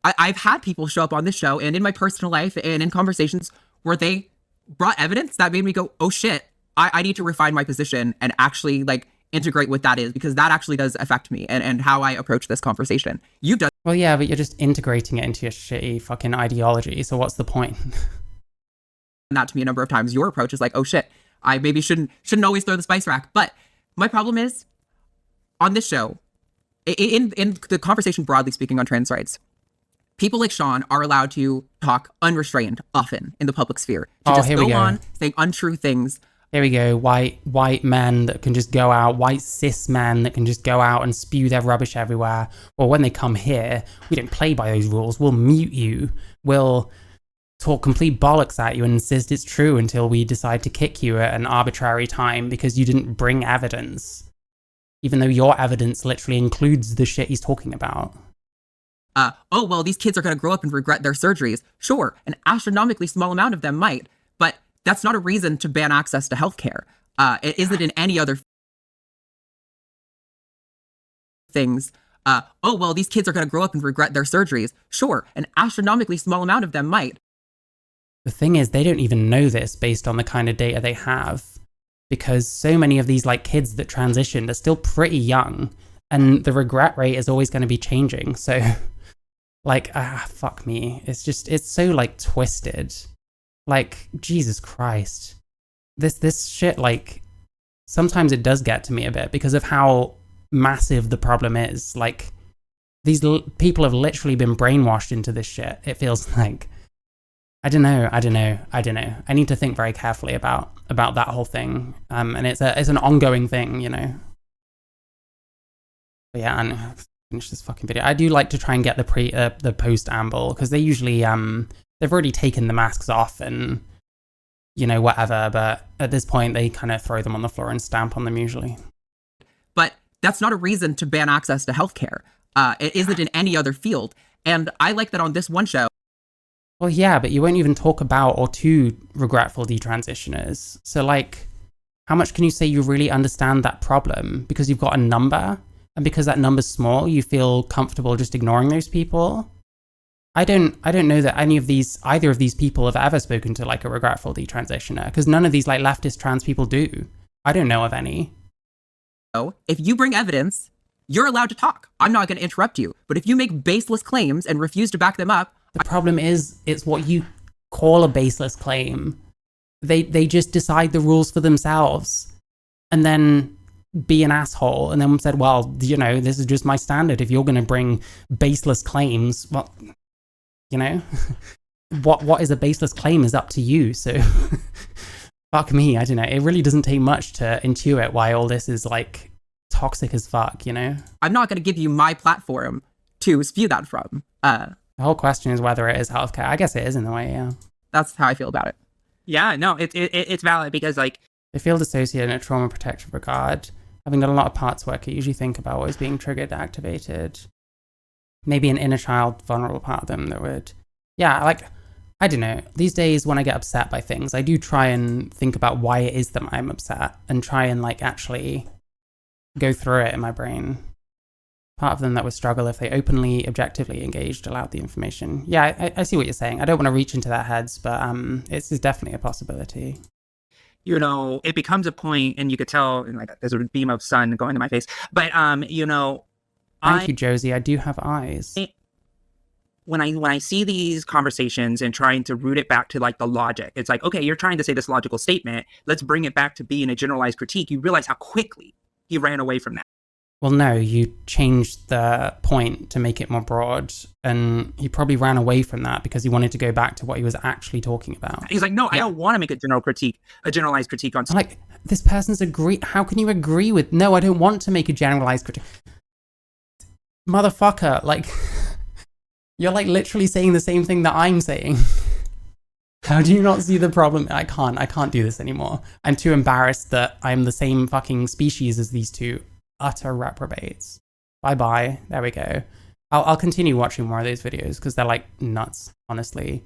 I've had people show up on this show and in my personal life and in conversations where they brought evidence that made me go, oh shit, I need to refine my position and actually like integrate what that is, because that actually does affect me and how I approach this conversation. You've done... Well, yeah, but you're just integrating it into your shitty fucking ideology, so what's the point? That to me a number of times. Your approach is like, oh shit, I maybe shouldn't always throw the spice rack. But my problem is, on this show, in the conversation broadly speaking on trans rights, people like Sean are allowed to talk unrestrained often in the public sphere. To just go on saying untrue things. Here we go, white men that can just go out, white cis men that can just go out and spew their rubbish everywhere. Or when they come here, we don't play by those rules. We'll mute you. We'll talk complete bollocks at you and insist it's true until we decide to kick you at an arbitrary time because you didn't bring evidence. Even though your evidence literally includes the shit he's talking about. Oh, well, these kids are going to grow up and regret their surgeries. Sure, an astronomically small amount of them might, but that's not a reason to ban access to healthcare. It isn't in any other things. Oh, well, these kids are going to grow up and regret their surgeries. Sure, an astronomically small amount of them might. The thing is, they don't even know this based on the kind of data they have, because so many of these like kids that transitioned are still pretty young, and the regret rate is always going to be changing. So like, fuck me. It's so like twisted. Like, Jesus Christ. This shit, like, sometimes it does get to me a bit because of how massive the problem is. Like, these people have literally been brainwashed into this shit. It feels like, I don't know. I need to think very carefully about that whole thing. And it's an ongoing thing, you know. But yeah, and finish this fucking video. I do like to try and get the post amble, because they usually they've already taken the masks off and whatever, but at this point they kind of throw them on the floor and stamp on them usually. But that's not a reason to ban access to healthcare. It isn't in any other field. And I like that on this one show. Well, yeah, but you won't even talk about or to regretful detransitioners. So like, how much can you say you really understand that problem? Because you've got a number, and because that number's small, you feel comfortable just ignoring those people? I don't know that either of these people have ever spoken to like a regretful detransitioner, because none of these like leftist trans people do. I don't know of any. If you bring evidence, you're allowed to talk. I'm not going to interrupt you. But if you make baseless claims and refuse to back them up, the problem is it's what you call a baseless claim. They just decide the rules for themselves and then be an asshole and then said, well, this is just my standard. If you're going to bring baseless claims, well, what is a baseless claim is up to you. So fuck me. I don't know. It really doesn't take much to intuit why all this is like toxic as fuck, I'm not going to give you my platform to spew that from. The whole question is whether it is healthcare. I guess it is in a way, yeah. That's how I feel about it. Yeah, no, it's valid because like they feel dissociated in a trauma protective regard. Having done a lot of parts work, I usually think about what is being triggered, activated. Maybe an inner child, vulnerable part of them that would, yeah, like, I don't know. These days when I get upset by things, I do try and think about why it is that I'm upset and try and like actually go through it in my brain. Part of them that would struggle if they openly, objectively engaged, allowed the information. Yeah, I see what you're saying. I don't want to reach into their heads, but it's definitely a possibility. It becomes a point, and you could tell, and like there's a beam of sun going to my face. But Thank you, Josie. I do have eyes. When I see these conversations and trying to root it back to like the logic, it's like, okay, you're trying to say this logical statement. Let's bring it back to being a generalized critique. You realize how quickly he ran away from that. Well, no, you changed the point to make it more broad, and he probably ran away from that because he wanted to go back to what he was actually talking about. He's like, no, I don't want to make a generalized critique on. Like, this person's agree. How can you agree with? No, I don't want to make a generalized critique. Motherfucker, like, you're like literally saying the same thing that I'm saying. How do you not see the problem? I can't do this anymore. I'm too embarrassed that I'm the same fucking species as these two utter reprobates. Bye-bye. There we go. I'll continue watching more of those videos because they're like nuts, honestly.